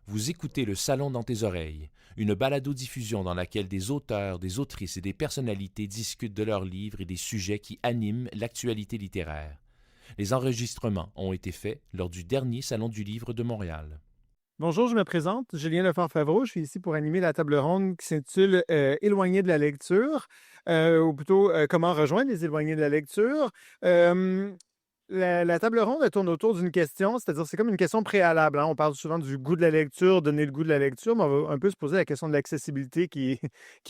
Vous écoutez Le Salon dans tes oreilles, une balado-diffusion dans laquelle des auteurs, des autrices et des personnalités discutent de leurs livres et des sujets qui animent l'actualité littéraire. Les enregistrements ont été faits lors du dernier Salon du livre de Montréal. Bonjour, je me présente, Julien Lefort-Favreau. Je suis ici pour animer la table ronde qui s'intitule Éloigné de la lecture, ou plutôt Comment rejoindre les éloignés de la lecture. La table ronde, elle tourne autour d'une question, c'est-à-dire c'est comme une question préalable, hein. On parle souvent du goût de la lecture, donner le goût de la lecture, mais on va un peu se poser la question de l'accessibilité qui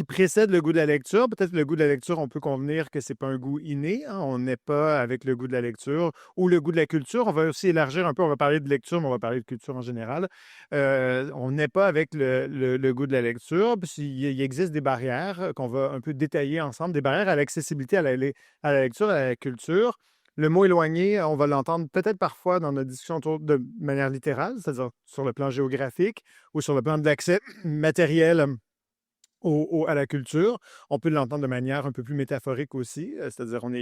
précède le goût de la lecture. Peut-être le goût de la lecture, on peut convenir que c'est pas un goût inné, hein. On n'est pas avec le goût de la lecture ou le goût de la culture. On va aussi élargir un peu, on va parler de lecture, mais on va parler de culture en général. On n'est pas avec le goût de la lecture, puis il existe des barrières qu'on va un peu détailler ensemble, des barrières à l'accessibilité à la lecture, à la culture. Le mot éloigné, on va l'entendre peut-être parfois dans notre discussion autour de manière littérale, c'est-à-dire sur le plan géographique ou sur le plan de l'accès matériel à la culture. On peut l'entendre de manière un peu plus métaphorique aussi, c'est-à-dire on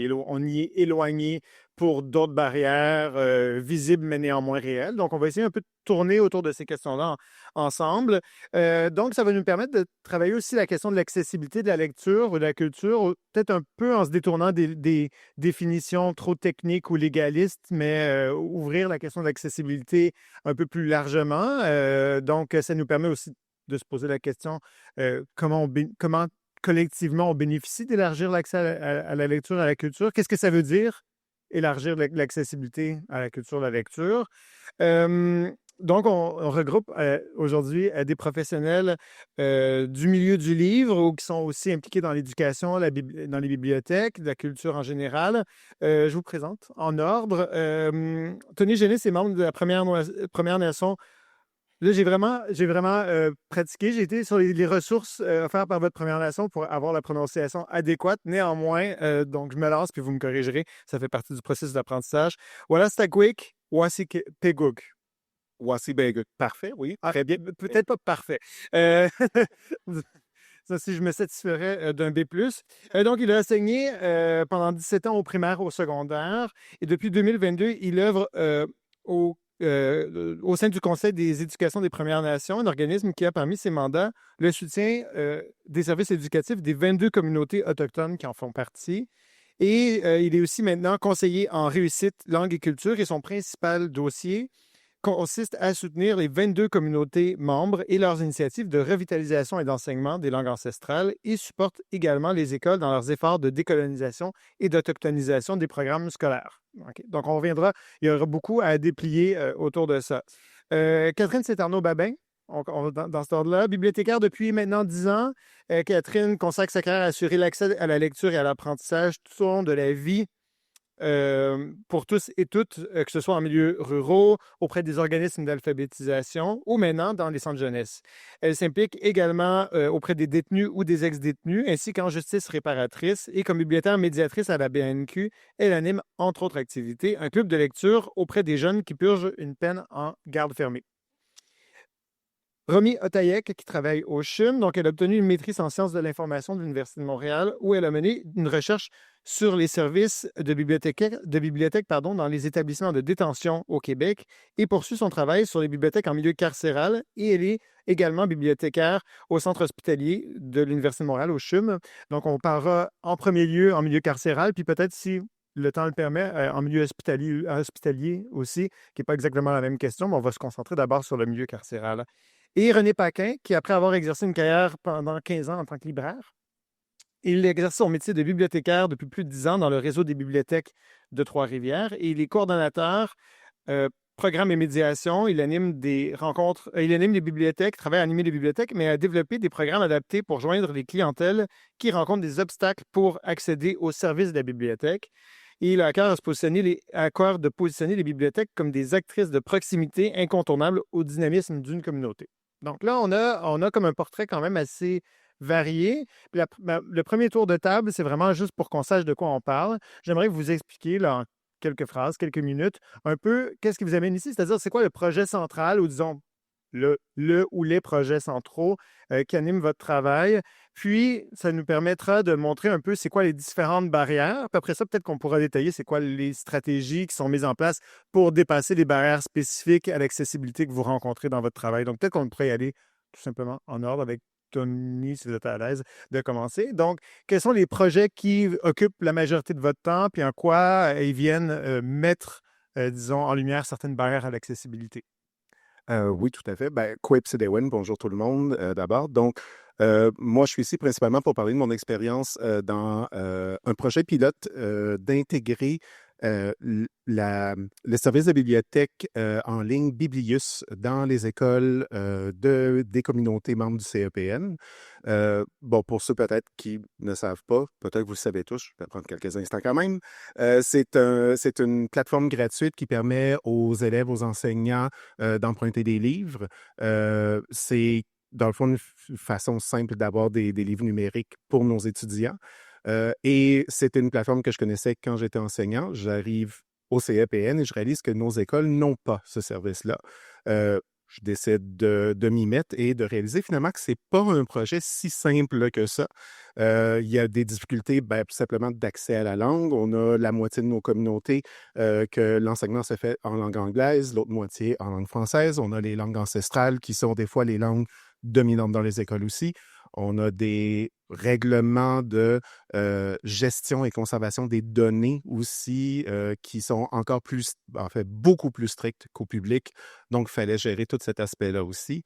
y est éloigné pour d'autres barrières visibles mais néanmoins réelles. Donc, on va essayer un peu de tourner autour de ces questions-là ensemble. Donc, ça va nous permettre de travailler aussi la question de l'accessibilité de la lecture ou de la culture, peut-être un peu en se détournant des définitions trop techniques ou légalistes, mais ouvrir la question de l'accessibilité un peu plus largement. Donc, ça nous permet aussi de se poser la question comment collectivement on bénéficie d'élargir l'accès à la lecture, à la culture. Qu'est-ce que ça veut dire, élargir l'accessibilité à la culture, à la lecture? Donc, on regroupe aujourd'hui des professionnels du milieu du livre ou qui sont aussi impliqués dans l'éducation, dans les bibliothèques, la culture en général. Je vous présente en ordre. Tony Génis est membre de la Première Nation. Là, j'ai vraiment pratiqué. J'ai été sur les ressources offertes par votre Première Nation pour avoir la prononciation adéquate. Néanmoins, donc je me lance puis vous me corrigerez. Ça fait partie du processus d'apprentissage. Voilà, Stakwick, Wassipeguk. Wassibeg. Parfait, oui. Ah, Très bien. peut-être pas parfait. Euh, Ça, si je me satisferais d'un B+. Donc, il a enseigné pendant 17 ans au primaire, au secondaire. Et depuis 2022, il œuvre au sein du Conseil des éducations des Premières Nations, un organisme qui a parmi ses mandats le soutien des services éducatifs des 22 communautés autochtones qui en font partie. Et il est aussi maintenant conseiller en réussite, langue et culture, et son principal dossier consiste à soutenir les 22 communautés membres et leurs initiatives de revitalisation et d'enseignement des langues ancestrales et supporte également les écoles dans leurs efforts de décolonisation et d'autochtonisation des programmes scolaires. Okay. Donc, on reviendra, il y aura beaucoup à déplier autour de ça. Catherine Saint-Arnaud-Babin, dans cet ordre-là, bibliothécaire depuis maintenant 10 ans. Catherine consacre sa carrière à assurer l'accès à la lecture et à l'apprentissage tout au long de la vie pour tous et toutes, que ce soit en milieu ruraux, auprès des organismes d'alphabétisation ou maintenant dans les centres jeunesse. Elle s'implique également auprès des détenus ou des ex-détenus, ainsi qu'en justice réparatrice et comme bibliothécaire médiatrice à la BNQ, elle anime, entre autres activités, un club de lecture auprès des jeunes qui purgent une peine en garde fermée. Romy Otayek, qui travaille au CHUM, donc elle a obtenu une maîtrise en sciences de l'information de l'Université de Montréal, où elle a mené une recherche sur les services de bibliothèque dans les établissements de détention au Québec et poursuit son travail sur les bibliothèques en milieu carcéral. Et elle est également bibliothécaire au centre hospitalier de l'Université de Montréal, au CHUM. Donc, on parlera en premier lieu en milieu carcéral, puis peut-être si le temps le permet, en milieu hospitalier aussi, qui n'est pas exactement la même question, mais on va se concentrer d'abord sur le milieu carcéral. Et René Paquin, qui, après avoir exercé une carrière pendant 15 ans en tant que libraire, il exerce son métier de bibliothécaire depuis plus de 10 ans dans le réseau des bibliothèques de Trois-Rivières et il est coordonnateur programme et médiation. Il anime des rencontres, il anime les bibliothèques, travaille à animer les bibliothèques, mais à développer des programmes adaptés pour joindre les clientèles qui rencontrent des obstacles pour accéder aux services de la bibliothèque. Et il a à cœur de positionner les bibliothèques comme des actrices de proximité incontournables au dynamisme d'une communauté. Donc là, on a comme un portrait quand même assez varié. Le premier tour de table, c'est vraiment juste pour qu'on sache de quoi on parle. J'aimerais vous expliquer là, en quelques phrases, quelques minutes, un peu qu'est-ce qui vous amène ici, c'est-à-dire c'est quoi le projet central ou disons le ou les projets centraux qui animent votre travail. Puis, ça nous permettra de montrer un peu c'est quoi les différentes barrières. Puis après ça, peut-être qu'on pourra détailler c'est quoi les stratégies qui sont mises en place pour dépasser les barrières spécifiques à l'accessibilité que vous rencontrez dans votre travail. Donc, peut-être qu'on pourrait y aller tout simplement en ordre avec Tony, si vous êtes à l'aise, de commencer. Donc, quels sont les projets qui occupent la majorité de votre temps, puis en quoi ils viennent mettre, disons, en lumière certaines barrières à l'accessibilité? Oui, tout à fait. Ben, Quip Sidewen, bonjour tout le monde, d'abord. Donc, moi, je suis ici principalement pour parler de mon expérience dans un projet pilote d'intégrer le service de bibliothèque en ligne Biblius dans les écoles des communautés membres du CEPN. Bon, pour ceux peut-être qui ne savent pas, peut-être que vous le savez tous, je vais prendre quelques instants quand même. C'est une plateforme gratuite qui permet aux élèves, aux enseignants d'emprunter des livres. C'est dans le fond une façon simple d'avoir des livres numériques pour nos étudiants. Et c'était une plateforme que je connaissais quand j'étais enseignant. J'arrive au CEPN et je réalise que nos écoles n'ont pas ce service-là. Je décide de m'y mettre et de réaliser finalement que c'est pas un projet si simple que ça. Il y a des difficultés, tout simplement d'accès à la langue. On a la moitié de nos communautés que l'enseignement se fait en langue anglaise, l'autre moitié en langue française. On a les langues ancestrales qui sont des fois les langues dominantes dans les écoles aussi. On a des règlements de gestion et conservation des données aussi qui sont encore plus, en fait, beaucoup plus stricts qu'au public. Donc, il fallait gérer tout cet aspect-là aussi.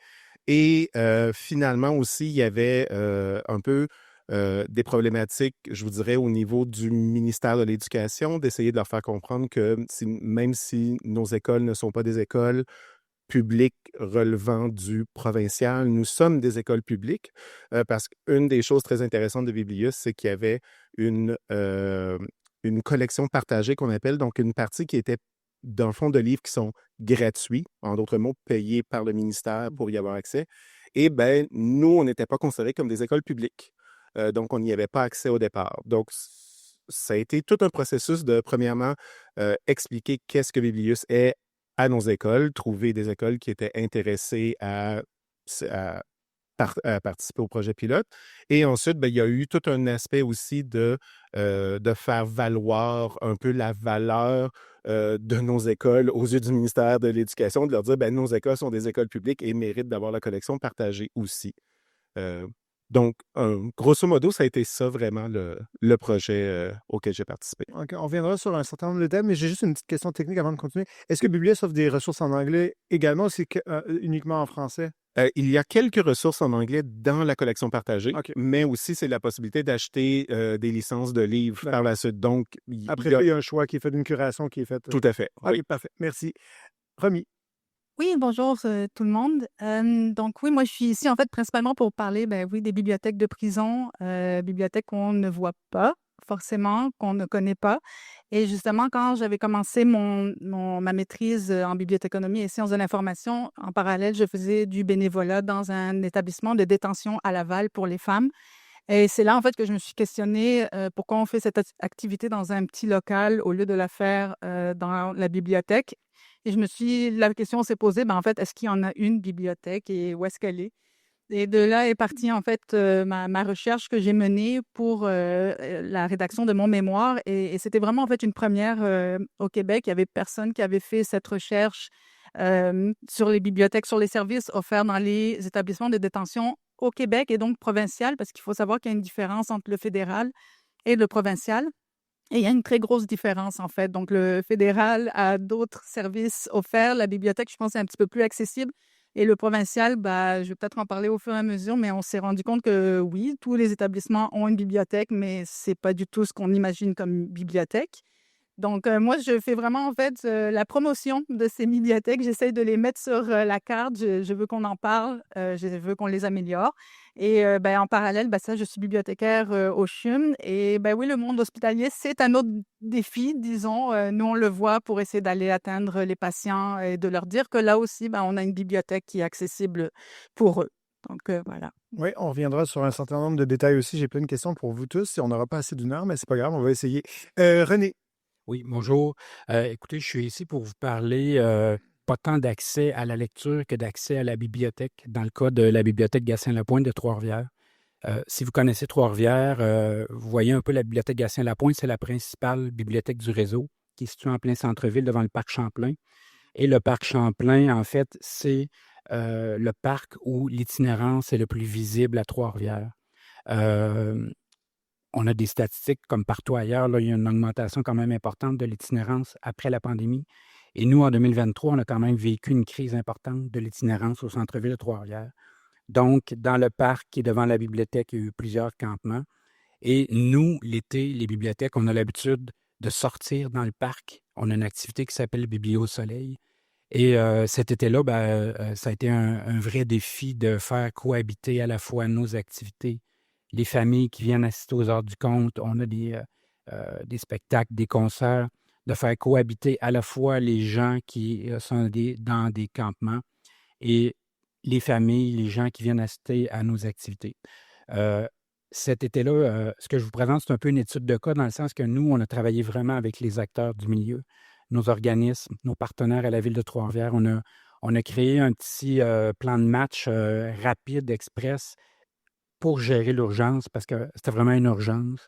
Et finalement aussi, il y avait un peu des problématiques, je vous dirais, au niveau du ministère de l'Éducation, d'essayer de leur faire comprendre que même si nos écoles ne sont pas des écoles publiques relevant du provincial. Nous sommes des écoles publiques parce qu'une des choses très intéressantes de Biblius, c'est qu'il y avait une collection partagée qu'on appelle, donc une partie qui était dans le fond de livres qui sont gratuits, en d'autres mots, payés par le ministère pour y avoir accès. Et bien, nous, on n'était pas considérés comme des écoles publiques. Donc, on n'y avait pas accès au départ. Donc, ça a été tout un processus de, premièrement, expliquer qu'est-ce que Biblius est à nos écoles, trouver des écoles qui étaient intéressées à participer au projet pilote. Et ensuite, il y a eu tout un aspect aussi de faire valoir un peu la valeur de nos écoles aux yeux du ministère de l'Éducation, de leur dire, nos écoles sont des écoles publiques et méritent d'avoir la collection partagée aussi. Donc, grosso modo, ça a été ça vraiment le projet auquel j'ai participé. OK, on reviendra sur un certain nombre de thèmes, mais j'ai juste une petite question technique avant de continuer. Est-ce que Biblius offre des ressources en anglais également ou c'est uniquement en français? Il y a quelques ressources en anglais dans la collection partagée, OK. mais aussi c'est la possibilité d'acheter des licences de livres par la suite. Donc, Après, il y a un choix qui est fait d'une curation qui est faite. Tout à fait. OK, Oui. parfait. Merci. Romy. Oui, bonjour tout le monde. Donc oui, moi je suis ici en fait principalement pour parler, oui, des bibliothèques de prison, bibliothèques qu'on ne voit pas forcément, qu'on ne connaît pas. Et justement, quand j'avais commencé ma maîtrise en bibliothéconomie et sciences de l'information, en parallèle, je faisais du bénévolat dans un établissement de détention à Laval pour les femmes. Et c'est là, en fait, que je me suis questionnée pourquoi on fait cette activité dans un petit local au lieu de la faire dans la bibliothèque. Et la question s'est posée, en fait, est-ce qu'il y en a une bibliothèque et où est-ce qu'elle est? Et de là est partie, en fait, ma recherche que j'ai menée pour la rédaction de mon mémoire. Et c'était vraiment, en fait, une première au Québec. Il n'y avait personne qui avait fait cette recherche sur les bibliothèques, sur les services offerts dans les établissements de détention au Québec et donc provincial, parce qu'il faut savoir qu'il y a une différence entre le fédéral et le provincial. Et il y a une très grosse différence, en fait. Donc, le fédéral a d'autres services offerts. La bibliothèque, je pense, est un petit peu plus accessible. Et le provincial, je vais peut-être en parler au fur et à mesure, mais on s'est rendu compte que oui, tous les établissements ont une bibliothèque, mais c'est pas du tout ce qu'on imagine comme bibliothèque. Donc, moi, je fais vraiment, en fait, la promotion de ces bibliothèques. J'essaie de les mettre sur la carte. Je veux qu'on en parle. Je veux qu'on les améliore. Et en parallèle, ça, je suis bibliothécaire au CHUM. Et oui, le monde hospitalier, c'est un autre défi, disons. Nous, on le voit pour essayer d'aller atteindre les patients et de leur dire que là aussi, on a une bibliothèque qui est accessible pour eux. Donc, voilà. Oui, on reviendra sur un certain nombre de détails aussi. J'ai plein de questions pour vous tous. On n'aura pas assez d'une heure, mais c'est pas grave, on va essayer. René. Oui, bonjour. Écoutez, je suis ici pour vous parler pas tant d'accès à la lecture que d'accès à la bibliothèque, dans le cas de la bibliothèque Gatien-Lapointe de Trois-Rivières. Si vous connaissez Trois-Rivières, vous voyez un peu la bibliothèque Gatien-Lapointe, c'est la principale bibliothèque du réseau qui est située en plein centre-ville devant le parc Champlain. Et le parc Champlain, en fait, c'est le parc où l'itinérance est le plus visible à Trois-Rivières. On a des statistiques comme partout ailleurs. Là, il y a une augmentation quand même importante de l'itinérance après la pandémie. Et nous, en 2023, on a quand même vécu une crise importante de l'itinérance au centre-ville de Trois-Rivières. Donc, dans le parc qui est devant la bibliothèque, il y a eu plusieurs campements. Et nous, l'été, les bibliothèques, on a l'habitude de sortir dans le parc. On a une activité qui s'appelle Biblio Soleil. Et cet été-là, ça a été un vrai défi de faire cohabiter à la fois nos activités, les familles qui viennent assister aux heures du conte. On a des spectacles, des concerts, de faire cohabiter à la fois les gens qui sont dans des campements et les familles, les gens qui viennent assister à nos activités. Cet été-là, ce que je vous présente, c'est un peu une étude de cas dans le sens que nous, on a travaillé vraiment avec les acteurs du milieu, nos organismes, nos partenaires à la Ville de Trois-Rivières. On a créé un petit plan de match rapide, express, pour gérer l'urgence, parce que c'était vraiment une urgence.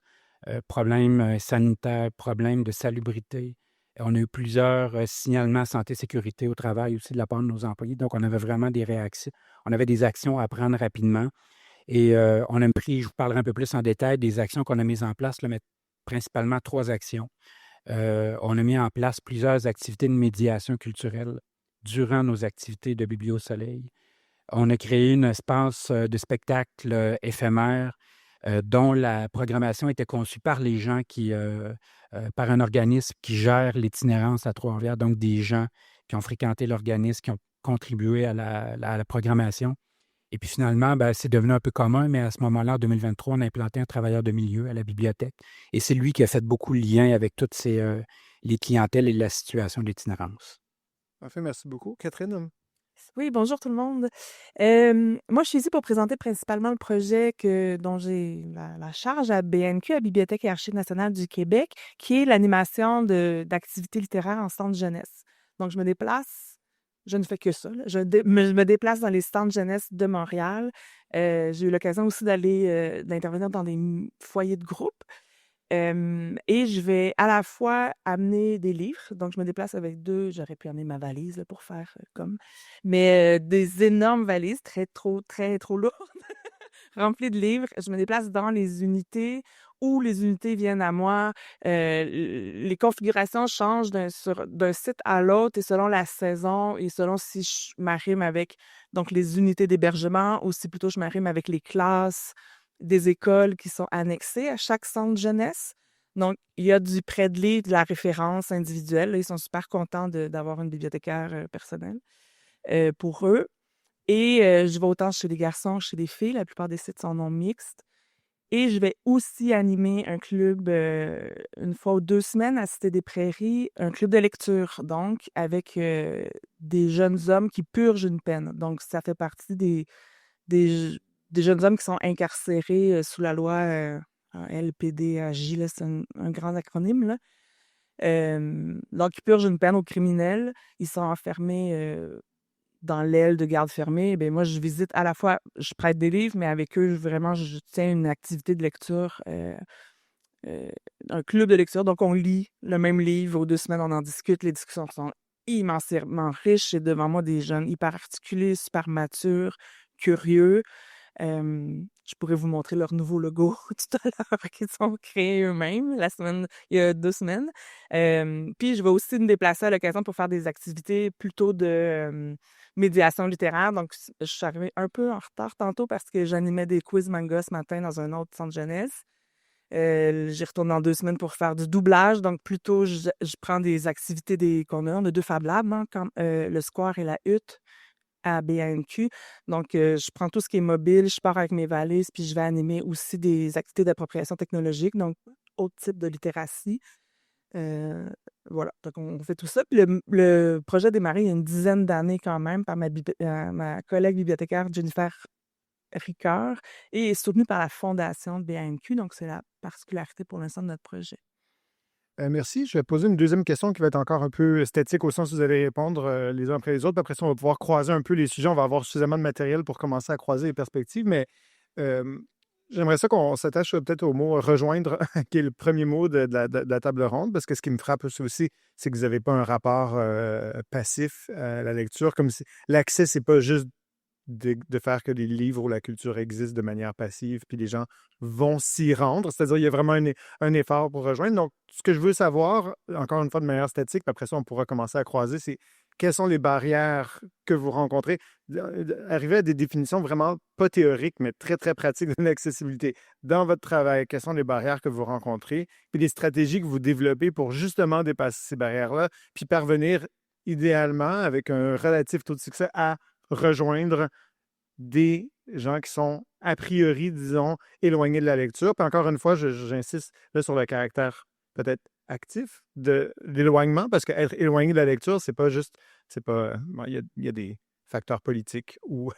Problème sanitaire, problème de salubrité. On a eu plusieurs signalements santé-sécurité au travail aussi de la part de nos employés. Donc, on avait vraiment des réactions. On avait des actions à prendre rapidement. Et on a pris, je vous parlerai un peu plus en détail, des actions qu'on a mises en place, là, mais principalement 3 actions. On a mis en place plusieurs activités de médiation culturelle durant nos activités de Biblio Soleil. On a créé un espace de spectacle éphémère dont la programmation était conçue par les gens par un organisme qui gère l'itinérance à Trois-Rivières, donc des gens qui ont fréquenté l'organisme, qui ont contribué à la programmation. Et puis finalement, c'est devenu un peu commun, mais à ce moment-là, en 2023, on a implanté un travailleur de milieu à la bibliothèque. Et c'est lui qui a fait beaucoup de liens avec toutes les clientèles et la situation de l'itinérance. Parfait, merci beaucoup. Catherine? Oui, bonjour tout le monde. Moi, je suis ici pour présenter principalement le projet dont j'ai la charge à BNQ, à Bibliothèque et Archives nationales du Québec, qui est l'animation d'activités littéraires en centre jeunesse. Donc, je me déplace, je ne fais que ça, là. Je me déplace dans les centres jeunesse de Montréal. J'ai eu l'occasion aussi d'intervenir dans des foyers de groupe. Et je vais à la fois amener des livres, donc je me déplace avec j'aurais pu amener ma valise là, pour faire mais des énormes valises, très trop lourdes, remplies de livres. Je me déplace dans les unités où les unités viennent à moi. Les configurations changent d'un site à l'autre et selon la saison et selon si je m'arrime avec donc les unités d'hébergement ou si plutôt je m'arrime avec les classes des écoles qui sont annexées à chaque centre jeunesse. Donc, il y a du prêt de livres, de la référence individuelle. Là, ils sont super contents d'avoir une bibliothécaire personnelle pour eux. Et je vais autant chez les garçons que chez les filles. La plupart des sites sont non mixtes. Et je vais aussi animer un club une fois ou 2 semaines à Cité des Prairies, un club de lecture, donc, avec des jeunes hommes qui purgent une peine. Donc, ça fait partie des jeunes hommes qui sont incarcérés sous la loi LPDAJ, là, c'est un grand acronyme, là. Donc, ils purgent une peine aux criminels. Ils sont enfermés dans l'aile de garde fermée. Bien, moi, je visite à la fois, je prête des livres, mais avec eux, vraiment, je tiens une activité de lecture, un club de lecture. Donc, on lit le même livre aux 2 semaines, on en discute. Les discussions sont immensément riches. J'ai devant moi des jeunes hyper articulés, super matures, curieux. Je pourrais vous montrer leur nouveau logo tout à l'heure qu'ils ont créé eux-mêmes il y a 2 semaines. Puis je vais aussi me déplacer à l'occasion pour faire des activités plutôt de médiation littéraire. Donc, je suis arrivée un peu en retard tantôt parce que j'animais des quiz manga ce matin dans un autre centre jeunesse. J'y retourne dans 2 semaines pour faire du doublage. Donc, plutôt, je prends des activités qu'on a. On a 2 Fab Labs, hein, comme le Square et la Hutte à BNQ. Donc, je prends tout ce qui est mobile, je pars avec mes valises, puis je vais animer aussi des activités d'appropriation technologique, donc autre type de littératie. Voilà, donc on fait tout ça. Puis le projet a démarré il y a une dizaine d'années quand même par ma collègue bibliothécaire Jennifer Ricœur et est soutenu par la fondation de BNQ. Donc, c'est la particularité pour l'instant de notre projet. Merci. Je vais poser une deuxième question qui va être encore un peu esthétique au sens où vous allez répondre les uns après les autres. Puis après ça, on va pouvoir croiser un peu les sujets. On va avoir suffisamment de matériel pour commencer à croiser les perspectives. Mais euh, j'aimerais ça qu'on s'attache peut-être au mot rejoindre, qui est le premier mot de la table ronde, parce que ce qui me frappe aussi, c'est que vous n'avez pas un rapport passif à la lecture. Comme si l'accès, c'est pas juste de faire que des livres où la culture existe de manière passive, puis les gens vont s'y rendre. C'est-à-dire, il y a vraiment un effort pour rejoindre. Donc, ce que je veux savoir, encore une fois de manière statique, puis après ça, on pourra commencer à croiser, c'est quelles sont les barrières que vous rencontrez? Arriver à des définitions vraiment pas théoriques, mais très, très pratiques de l'accessibilité dans votre travail. Quelles sont les barrières que vous rencontrez? Puis les stratégies que vous développez pour justement dépasser ces barrières-là, puis parvenir idéalement, avec un relatif taux de succès, à rejoindre des gens qui sont a priori, disons, éloignés de la lecture. Puis encore une fois, j'insiste là sur le caractère peut-être actif de l'éloignement, parce qu'être éloigné de la lecture, c'est pas juste, c'est pas, bon, il y a des facteurs politiques ou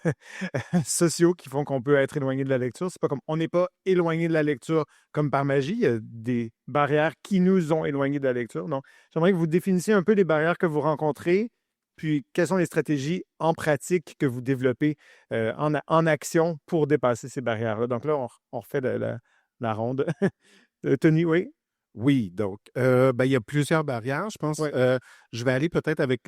sociaux qui font qu'on peut être éloigné de la lecture. C'est pas comme, on n'est pas éloigné de la lecture comme par magie. Il y a des barrières qui nous ont éloignés de la lecture. Donc, j'aimerais que vous définissiez un peu les barrières que vous rencontrez, puis quelles sont les stratégies en pratique que vous développez en action pour dépasser ces barrières-là. Donc là, on refait la ronde. Tony, oui? Oui, donc, il y a plusieurs barrières, je pense. Oui. Je vais aller peut-être avec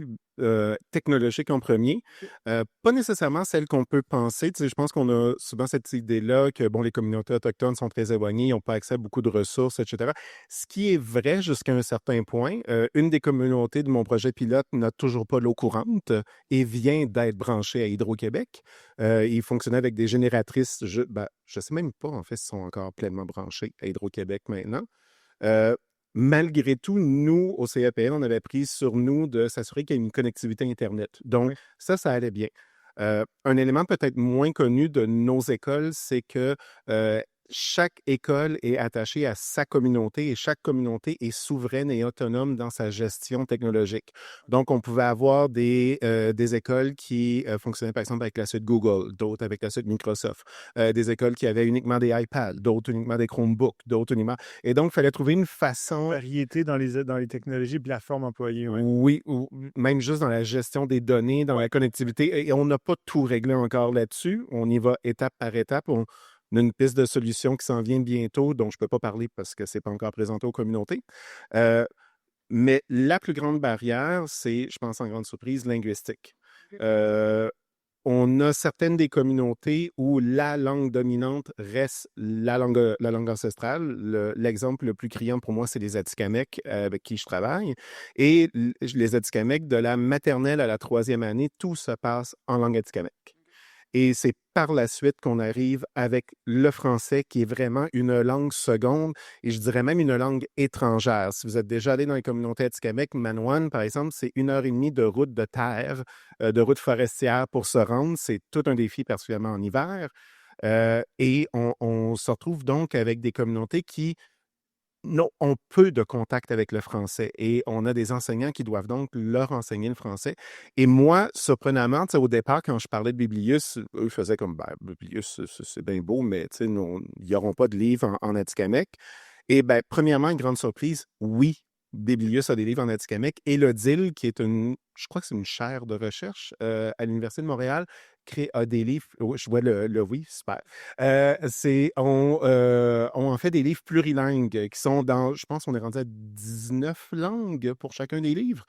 technologique en premier. Pas nécessairement celle qu'on peut penser. Tu sais, je pense qu'on a souvent cette idée-là que, bon, les communautés autochtones sont très éloignées, ils n'ont pas accès à beaucoup de ressources, etc. Ce qui est vrai jusqu'à un certain point. Une des communautés de mon projet pilote n'a toujours pas l'eau courante et vient d'être branchée à Hydro-Québec. Il fonctionnait avec des génératrices. Je sais même pas, en fait, s'ils sont encore pleinement branchés à Hydro-Québec maintenant. Malgré tout, nous, au CEPN, on avait pris sur nous de s'assurer qu'il y ait une connectivité Internet. Donc, ça allait bien. Un élément peut-être moins connu de nos écoles, c'est que chaque école est attachée à sa communauté et chaque communauté est souveraine et autonome dans sa gestion technologique. Donc, on pouvait avoir des écoles qui fonctionnaient, par exemple, avec la suite Google, d'autres avec la suite Microsoft, des écoles qui avaient uniquement des iPads, d'autres uniquement des Chromebooks, d'autres uniquement... Et donc, il fallait trouver une façon... Variété dans les technologies et plateformes employées. Ouais. Oui, ou même juste dans la gestion des données, dans la connectivité. Et on n'a pas tout réglé encore là-dessus. On y va étape par étape. On a une piste de solution qui s'en vient bientôt, dont je ne peux pas parler parce que ce n'est pas encore présenté aux communautés. Mais la plus grande barrière, c'est, je pense en grande surprise, linguistique. On a certaines des communautés où la langue dominante reste la langue ancestrale. L'exemple le plus criant pour moi, c'est les Atikamekw avec qui je travaille. Et les Atikamekw, de la maternelle à la 3e année, tout se passe en langue Atikamekw. Et c'est par la suite qu'on arrive avec le français qui est vraiment une langue seconde et je dirais même une langue étrangère. Si vous êtes déjà allé dans les communautés Atikamekw, Manoine, par exemple, c'est 1h30 de route de terre, de route forestière pour se rendre. C'est tout un défi, particulièrement en hiver. Et on se retrouve donc avec des communautés qui ont peu de contact avec le français et on a des enseignants qui doivent donc leur enseigner le français. Et moi, surprenamment, au départ, quand je parlais de Biblius, eux faisaient comme, Biblius, c'est bien beau, mais ils n'auront pas de livres en Atikamekw. Et premièrement, une grande surprise, oui, Biblius a des livres en Atikamekw et le DIL, qui est je crois que c'est une chaire de recherche à l'Université de Montréal, a des livres, je vois le oui, super. On en fait des livres plurilingues qui sont dans, je pense qu'on est rendu à 19 langues pour chacun des livres.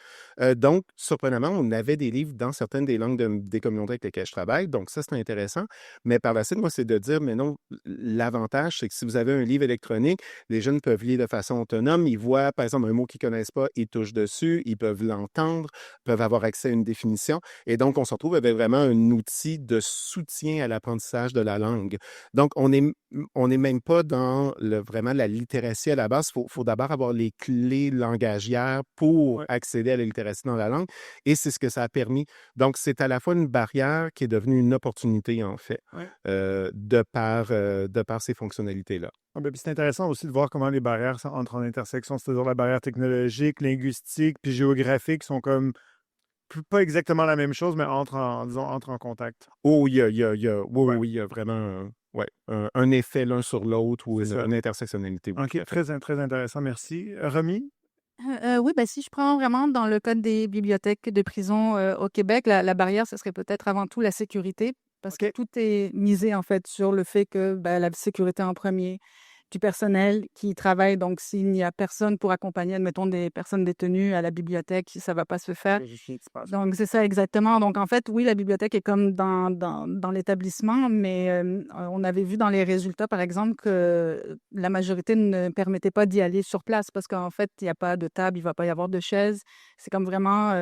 Donc, surprenamment, on avait des livres dans certaines des langues des communautés avec lesquelles je travaille. Donc, ça, c'est intéressant. Mais par la suite, moi, c'est de dire, mais non, l'avantage, c'est que si vous avez un livre électronique, les jeunes peuvent lire de façon autonome. Ils voient, par exemple, un mot qu'ils ne connaissent pas, ils touchent dessus, ils peuvent l'entendre, peuvent avoir accès à une définition. Et donc, on se retrouve avec vraiment un outil de soutien à l'apprentissage de la langue. Donc, on n'est même pas dans vraiment la littératie à la base. Il faut d'abord avoir les clés langagières pour accéder à la littératie dans la langue. Et c'est ce que ça a permis. Donc, c'est à la fois une barrière qui est devenue une opportunité, en fait, de par ces fonctionnalités-là. C'est intéressant aussi de voir comment les barrières entrent en intersection, c'est-à-dire la barrière technologique, linguistique, puis géographique sont comme pas exactement la même chose, mais entrent en contact. Oh, il y a vraiment un effet l'un sur l'autre ou une intersectionnalité. OK, très, très intéressant, merci. Romy? Oui, ben, si je prends vraiment dans le code des bibliothèques de prison au Québec, la barrière, ce serait peut-être avant tout la sécurité, parce que OK. tout est misé en fait sur le fait que ben, la sécurité en premier, du personnel qui travaille. Donc, s'il n'y a personne pour accompagner, admettons, des personnes détenues à la bibliothèque, ça va pas se faire. Vérifier qu'il se passe pas. Donc, c'est ça exactement. Donc, en fait, oui, la bibliothèque est comme dans l'établissement, mais on avait vu dans les résultats, par exemple, que la majorité ne permettait pas d'y aller sur place parce qu'en fait, il n'y a pas de table, il ne va pas y avoir de chaise. C'est comme vraiment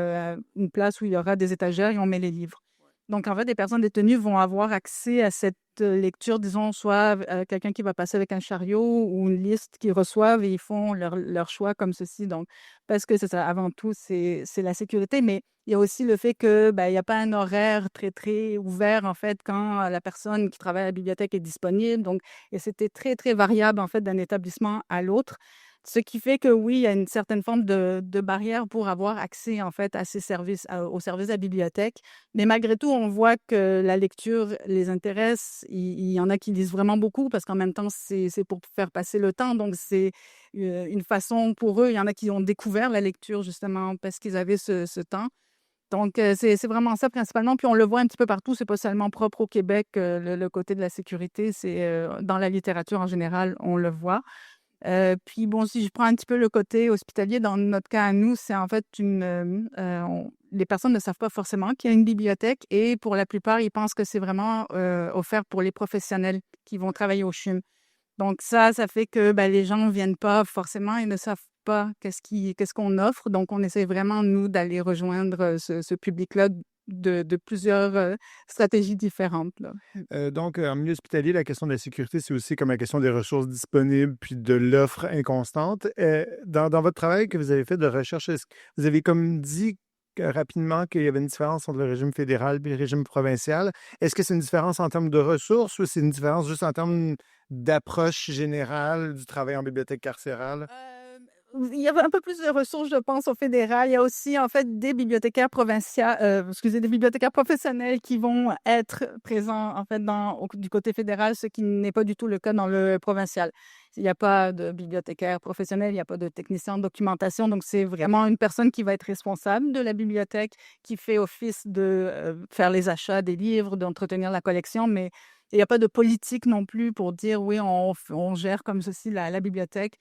une place où il y aura des étagères et on met les livres. Donc, en fait, les personnes détenues vont avoir accès à cette lecture, disons, soit quelqu'un qui va passer avec un chariot ou une liste qu'ils reçoivent et ils font leur choix comme ceci. Donc, parce que c'est ça, avant tout, c'est la sécurité, mais il y a aussi le fait que ben, il n'y a pas un horaire très, très ouvert, en fait, quand la personne qui travaille à la bibliothèque est disponible. Donc, et c'était très, très variable, en fait, d'un établissement à l'autre. Ce qui fait que oui, il y a une certaine forme de barrière pour avoir accès, en fait, à ces services, aux services de la bibliothèque. Mais malgré tout, on voit que la lecture les intéresse. Il y en a qui lisent vraiment beaucoup parce qu'en même temps, c'est pour faire passer le temps. Donc, c'est une façon pour eux. Il y en a qui ont découvert la lecture justement parce qu'ils avaient ce temps. Donc, c'est vraiment ça principalement. Puis on le voit un petit peu partout. C'est pas seulement propre au Québec, le côté de la sécurité. C'est dans la littérature en général, on le voit. Puis bon, si je prends un petit peu le côté hospitalier, dans notre cas à nous, c'est en fait les personnes ne savent pas forcément qu'il y a une bibliothèque et pour la plupart, ils pensent que c'est vraiment offert pour les professionnels qui vont travailler au CHUM. Donc ça fait que ben, les gens ne viennent pas forcément et ne savent pas qu'est-ce qu'on offre. Donc on essaie vraiment, nous, d'aller rejoindre ce public-là de plusieurs stratégies différentes, là. Donc, en milieu hospitalier, la question de la sécurité, c'est aussi comme la question des ressources disponibles puis de l'offre inconstante. Dans votre travail que vous avez fait de recherche, est-ce que vous avez comme dit rapidement qu'il y avait une différence entre le régime fédéral et le régime provincial. Est-ce que c'est une différence en termes de ressources ou c'est une différence juste en termes d'approche générale du travail en bibliothèque carcérale? Il y avait un peu plus de ressources, je pense, au fédéral. Il y a aussi, en fait, des bibliothécaires des bibliothécaires professionnels qui vont être présents, en fait, du côté fédéral, ce qui n'est pas du tout le cas dans le provincial. Il n'y a pas de bibliothécaire professionnel, il n'y a pas de technicien de documentation. Donc, c'est vraiment une personne qui va être responsable de la bibliothèque, qui fait office de faire les achats des livres, d'entretenir la collection, mais il n'y a pas de politique non plus pour dire, oui, on gère comme ceci la bibliothèque.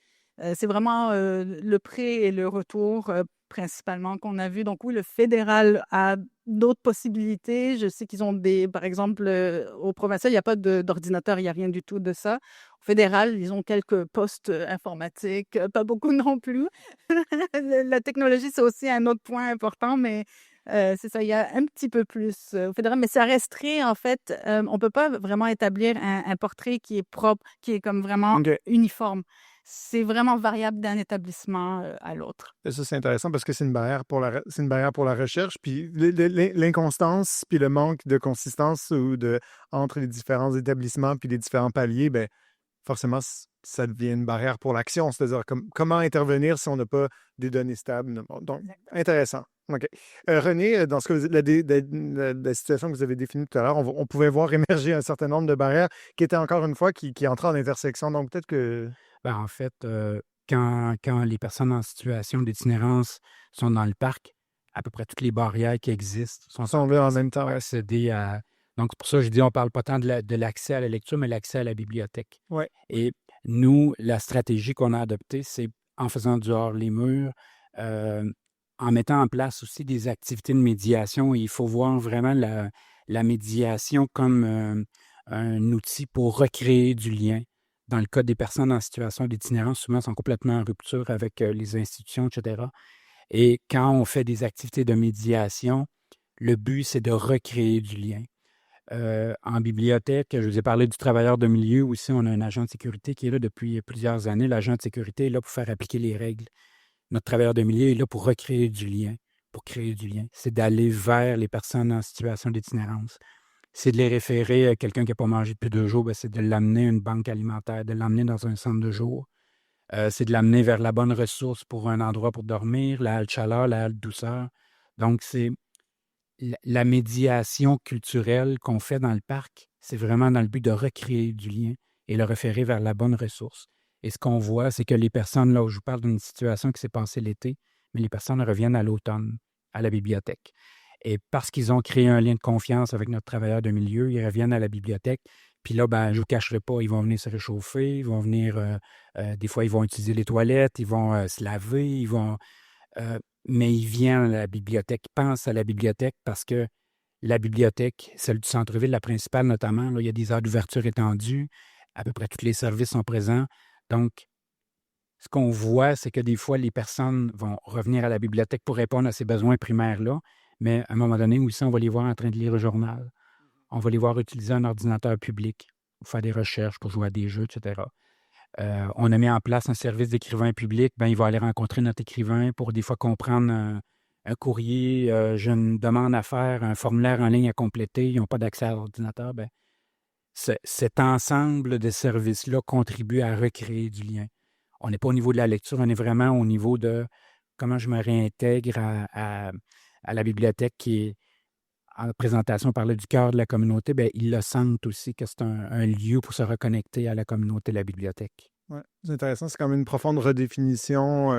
C'est vraiment le prêt et le retour principalement qu'on a vu. Donc oui, le fédéral a d'autres possibilités. Je sais qu'ils ont par exemple, au provincial, il n'y a pas d'ordinateur, il n'y a rien du tout de ça. Au fédéral, ils ont quelques postes informatiques, pas beaucoup non plus. La technologie, c'est aussi un autre point important, mais c'est ça, il y a un petit peu plus au fédéral, mais ça resterait en fait, on ne peut pas vraiment établir un portrait qui est propre, qui est comme vraiment OK. uniforme. C'est vraiment variable d'un établissement à l'autre. Ça, c'est intéressant parce que c'est une barrière pour c'est une barrière pour la recherche. Puis l'inconstance, puis le manque de consistance entre les différents établissements puis les différents paliers, ben forcément, ça devient une barrière pour l'action. C'est-à-dire comment intervenir si on n'a pas des données stables. Bon, donc, intéressant. OK. René, dans ce que la situation que vous avez définie tout à l'heure, on pouvait voir émerger un certain nombre de barrières qui étaient encore une fois qui entraient en intersection. Donc, peut-être que... Ben, en fait, quand les personnes en situation d'itinérance sont dans le parc, à peu près toutes les barrières qui existent sont là en même temps. pour Ouais. accéder à... Donc, c'est pour ça que je dis, on ne parle pas tant de l'accès à la lecture, mais l'accès à la bibliothèque. Ouais. Et nous, la stratégie qu'on a adoptée, c'est en faisant du hors les murs, en mettant en place aussi des activités de médiation. Et il faut voir vraiment la médiation comme un outil pour recréer du lien. Dans le cas des personnes en situation d'itinérance, souvent, sont complètement en rupture avec les institutions, etc. Et quand on fait des activités de médiation, le but, c'est de recréer du lien. En bibliothèque, je vous ai parlé du travailleur de milieu. Aussi, on a un agent de sécurité qui est là depuis plusieurs années. L'agent de sécurité est là pour faire appliquer les règles. Notre travailleur de milieu est là pour recréer du lien, pour créer du lien. C'est d'aller vers les personnes en situation d'itinérance. C'est de les référer à quelqu'un qui n'a pas mangé depuis 2 jours, c'est de l'amener à une banque alimentaire, de l'amener dans un centre de jour. C'est de l'amener vers la bonne ressource pour un endroit pour dormir, la halte chaleur, la halte douceur. Donc, c'est la médiation culturelle qu'on fait dans le parc, c'est vraiment dans le but de recréer du lien et le référer vers la bonne ressource. Et ce qu'on voit, c'est que les personnes, là où je vous parle d'une situation qui s'est passée l'été, mais les personnes reviennent à l'automne à la bibliothèque. Et parce qu'ils ont créé un lien de confiance avec notre travailleur de milieu, ils reviennent à la bibliothèque. Puis là, je ne vous cacherai pas, ils vont venir se réchauffer, ils vont venir, des fois, ils vont utiliser les toilettes, ils vont se laver, mais ils viennent à la bibliothèque, ils pensent à la bibliothèque parce que la bibliothèque, celle du centre-ville, la principale notamment, là, il y a des heures d'ouverture étendues, à peu près tous les services sont présents. Donc, ce qu'on voit, c'est que des fois, les personnes vont revenir à la bibliothèque pour répondre à ces besoins primaires-là, mais à un moment donné aussi, on va les voir en train de lire le journal. On va les voir utiliser un ordinateur public pour faire des recherches, pour jouer à des jeux, etc. On a mis en place un service d'écrivain public. Il va aller rencontrer notre écrivain pour des fois comprendre un courrier, j'ai une demande à faire, un formulaire en ligne à compléter, ils n'ont pas d'accès à l'ordinateur. Cet ensemble de services-là contribue à recréer du lien. On n'est pas au niveau de la lecture, on est vraiment au niveau de comment je me réintègre à la bibliothèque qui est, en présentation, on parlait du cœur de la communauté. Ils le sentent aussi que c'est un lieu pour se reconnecter à la communauté de la bibliothèque. Ouais, c'est intéressant. C'est quand même une profonde redéfinition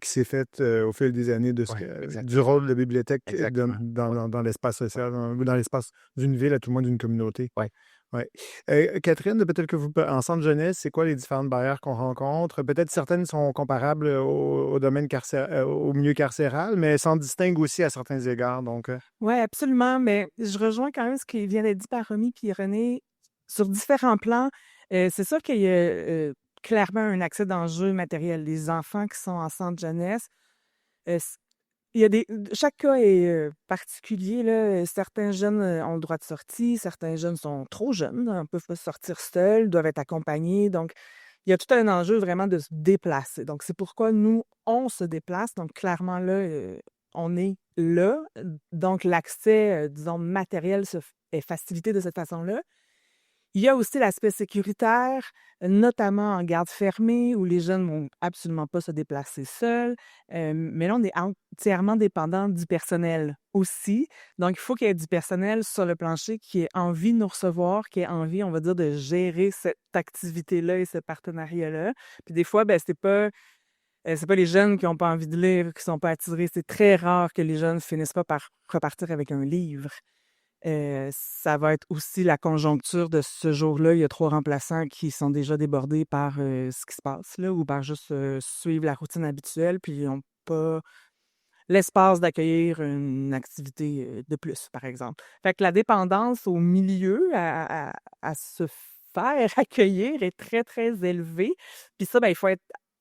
qui s'est faite au fil des années du rôle de la bibliothèque dans l'espace social, dans l'espace d'une ville, à tout le moins d'une communauté. Oui. Ouais. Catherine, peut-être que vous, en centre jeunesse, c'est quoi les différentes barrières qu'on rencontre? Peut-être certaines sont comparables au domaine au milieu carcéral, mais s'en distinguent aussi à certains égards. Oui, absolument. Mais je rejoins quand même ce qui vient d'être dit par Romy et René sur différents plans. C'est sûr qu'il y a clairement un accès d'enjeux matériels. Les enfants qui sont en centre jeunesse, il y a chaque cas est particulier, là. Certains jeunes ont le droit de sortie, certains jeunes sont trop jeunes, ne peuvent pas sortir seuls, doivent être accompagnés. Donc, il y a tout un enjeu vraiment de se déplacer. Donc, c'est pourquoi nous, on se déplace. Donc, clairement, là, on est là. Donc, l'accès, disons, matériel est facilité de cette façon-là. Il y a aussi l'aspect sécuritaire, notamment en garde fermée, où les jeunes ne vont absolument pas se déplacer seuls. Mais là, on est entièrement dépendant du personnel aussi. Donc, il faut qu'il y ait du personnel sur le plancher qui ait envie de nous recevoir, qui ait envie, on va dire, de gérer cette activité-là et ce partenariat-là. Puis des fois, c'est pas les jeunes qui n'ont pas envie de lire, qui ne sont pas attirés. C'est très rare que les jeunes finissent pas par repartir avec un livre. Ça va être aussi la conjoncture de ce jour-là. Il y a 3 remplaçants qui sont déjà débordés par ce qui se passe là, ou par juste suivre la routine habituelle, puis ils n'ont pas l'espace d'accueillir une activité de plus, par exemple. Fait que la dépendance au milieu à se faire accueillir est très, très élevée. Puis ça, il faut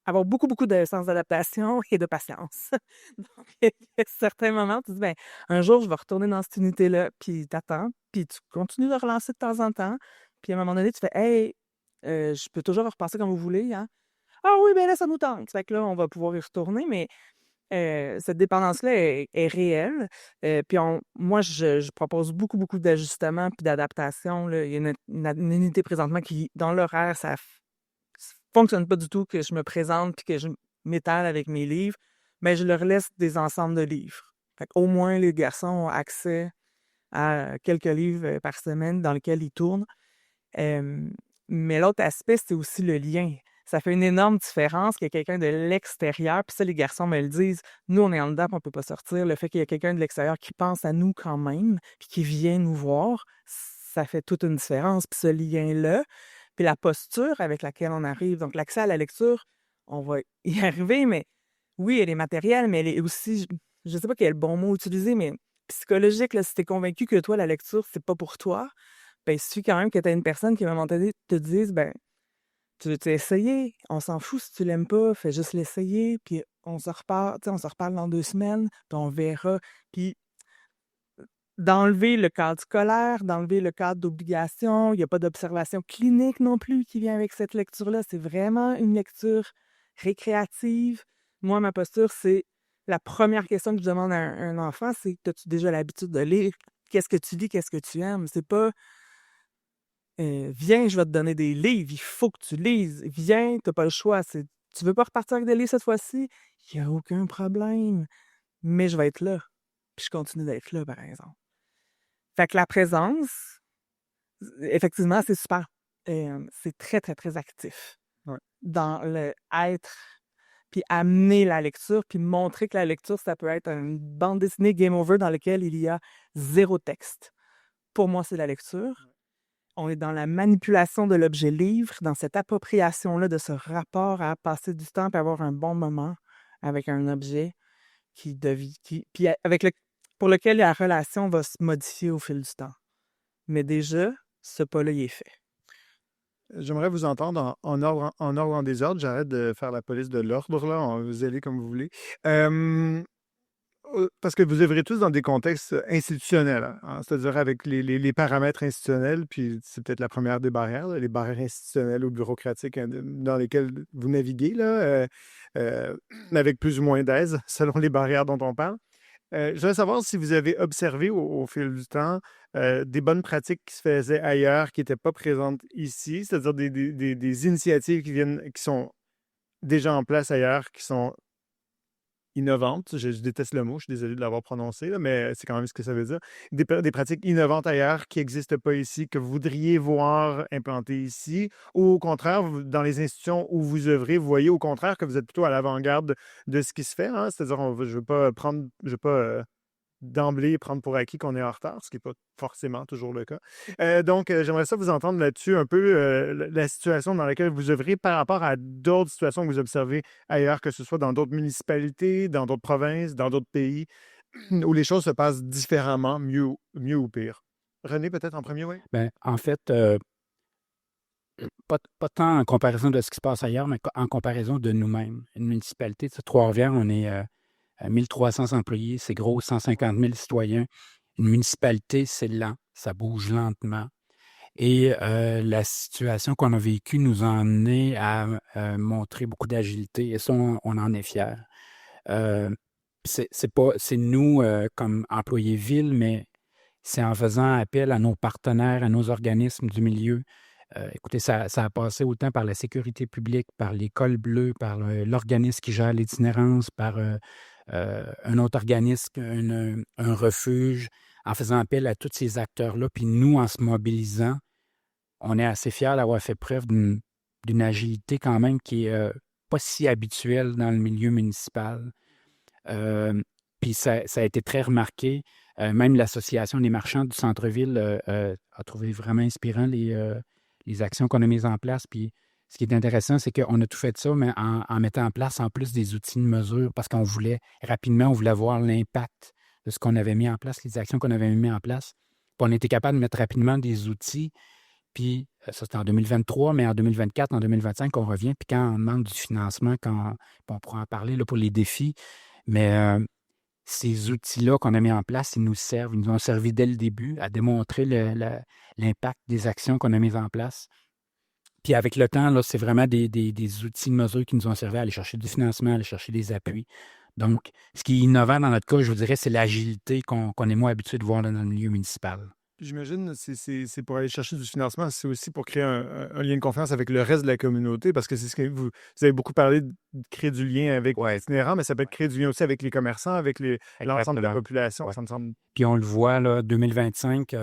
avoir beaucoup, beaucoup de sens d'adaptation et de patience. Donc, il y a certains moments, tu dis, un jour, je vais retourner dans cette unité-là, puis t'attends, puis tu continues de relancer de temps en temps. Puis à un moment donné, tu fais, hey, je peux toujours repasser quand vous voulez, hein? Ah oui, là, ça nous tente. Fait que là, on va pouvoir y retourner, mais cette dépendance-là est réelle. Puis moi, je propose beaucoup, beaucoup d'ajustements puis d'adaptations, là. Il y a une unité présentement qui, dans l'horaire, ça fonctionne pas du tout que je me présente puis que je m'étale avec mes livres, mais je leur laisse des ensembles de livres. Fait qu'au moins, les garçons ont accès à quelques livres par semaine dans lesquels ils tournent. Mais l'autre aspect, c'est aussi le lien. Ça fait une énorme différence qu'il y ait quelqu'un de l'extérieur, puis ça, les garçons me le disent. Nous, on est en dedans, puis on peut pas sortir. Le fait qu'il y ait quelqu'un de l'extérieur qui pense à nous quand même, puis qui vient nous voir, ça fait toute une différence. Puis ce lien-là, puis la posture avec laquelle on arrive. Donc, l'accès à la lecture, on va y arriver, mais oui, elle est matérielle, mais elle est aussi, je ne sais pas quel est le bon mot utiliser, mais psychologique. Là, si tu es convaincu que toi, la lecture, c'est pas pour toi, il suffit quand même que tu aies une personne qui, à un moment donné, te dise, tu veux essayer? On s'en fout si tu l'aimes pas, fais juste l'essayer, puis on se reparle dans 2 semaines, puis on verra. Puis d'enlever le cadre scolaire, d'enlever le cadre d'obligation. Il n'y a pas d'observation clinique non plus qui vient avec cette lecture-là. C'est vraiment une lecture récréative. Moi, ma posture, c'est la première question que je demande à un enfant, c'est: as-tu déjà l'habitude de lire? Qu'est-ce que tu lis? Qu'est-ce que tu aimes? C'est pas viens, je vais te donner des livres, il faut que tu lises. Viens, tu n'as pas le choix. Tu veux pas repartir avec des livres cette fois-ci? Il n'y a aucun problème. Mais je vais être là. Puis je continue d'être là, par exemple. Fait que la présence, effectivement, c'est super. C'est très, très, très actif. Ouais. dans le être, puis amener la lecture, puis montrer que la lecture, ça peut être une bande dessinée game over dans laquelle il y a 0 texte. Pour moi, c'est la lecture. On est dans la manipulation de l'objet livre, dans cette appropriation-là de ce rapport à passer du temps et avoir un bon moment avec un objet puis pour lequel la relation va se modifier au fil du temps. Mais déjà, ce pas-là, il est fait. J'aimerais vous entendre en ordre en désordre. J'arrête de faire la police de l'ordre, là. Vous allez comme vous voulez. Parce que vous œuvrez tous dans des contextes institutionnels, hein, c'est-à-dire avec les paramètres institutionnels, puis c'est peut-être la première des barrières, là, les barrières institutionnelles ou bureaucratiques dans lesquelles vous naviguez, là, avec plus ou moins d'aise, selon les barrières dont on parle. Je voudrais savoir si vous avez observé au fil du temps des bonnes pratiques qui se faisaient ailleurs, qui n'étaient pas présentes ici, c'est-à-dire des initiatives qui sont déjà en place ailleurs, qui sont innovantes. Je déteste le mot, je suis désolé de l'avoir prononcé, là, mais c'est quand même ce que ça veut dire. Des pratiques innovantes ailleurs qui n'existent pas ici, que vous voudriez voir implantées ici, ou au contraire, dans les institutions où vous œuvrez, vous voyez au contraire que vous êtes plutôt à l'avant-garde de ce qui se fait. Hein? C'est-à-dire, je ne veux pas d'emblée prendre pour acquis qu'on est en retard, ce qui n'est pas forcément toujours le cas. Donc, j'aimerais ça vous entendre là-dessus un peu la situation dans laquelle vous œuvrez par rapport à d'autres situations que vous observez ailleurs, que ce soit dans d'autres municipalités, dans d'autres provinces, dans d'autres pays, où les choses se passent différemment, mieux ou pire. René, peut-être en premier, oui? Ben, en fait, pas tant en comparaison de ce qui se passe ailleurs, mais en comparaison de nous-mêmes. Une municipalité, Trois-Rivières, on est à 1300 employés, c'est gros, 150 000 citoyens. Une municipalité, c'est lent, ça bouge lentement. Et la situation qu'on a vécue nous a amené à montrer beaucoup d'agilité, et ça, on en est fiers. C'est nous, comme employés ville, mais c'est en faisant appel à nos partenaires, à nos organismes du milieu. Écoutez, ça a passé autant par la sécurité publique, par l'École bleue, par l'organisme qui gère l'itinérance, par un autre organisme, un refuge, en faisant appel à tous ces acteurs-là. Puis nous, en se mobilisant, on est assez fiers d'avoir fait preuve d'une agilité quand même qui n'est pas si habituelle dans le milieu municipal. Puis ça a été très remarqué. Même l'Association des marchands du centre-ville a trouvé vraiment inspirant les actions qu'on a mises en place. Puis ce qui est intéressant, c'est qu'on a tout fait ça, mais en mettant en place en plus des outils de mesure, parce qu'on voulait rapidement, on voulait voir l'impact de ce qu'on avait mis en place, les actions qu'on avait mis en place. Puis on était capable de mettre rapidement des outils. Puis ça, c'était en 2023, mais en 2024, en 2025, on revient. Puis quand on demande du financement, on pourra en parler là, pour les défis, mais ces outils-là qu'on a mis en place, ils nous servent. Ils nous ont servi dès le début à démontrer l'impact des actions qu'on a mises en place. Puis avec le temps, là, c'est vraiment des outils de mesure qui nous ont servi à aller chercher du financement, à aller chercher des appuis. Donc, ce qui est innovant dans notre cas, je vous dirais, c'est l'agilité qu'on est moins habitué de voir dans le milieu municipal. J'imagine que c'est pour aller chercher du financement, c'est aussi pour créer un lien de confiance avec le reste de la communauté, parce que c'est ce que vous avez beaucoup parlé de créer du lien avec les itinérants, mais ça peut être créer du lien aussi avec les commerçants, avec l'ensemble de la population, ça me semble. Puis on le voit, là, 2025,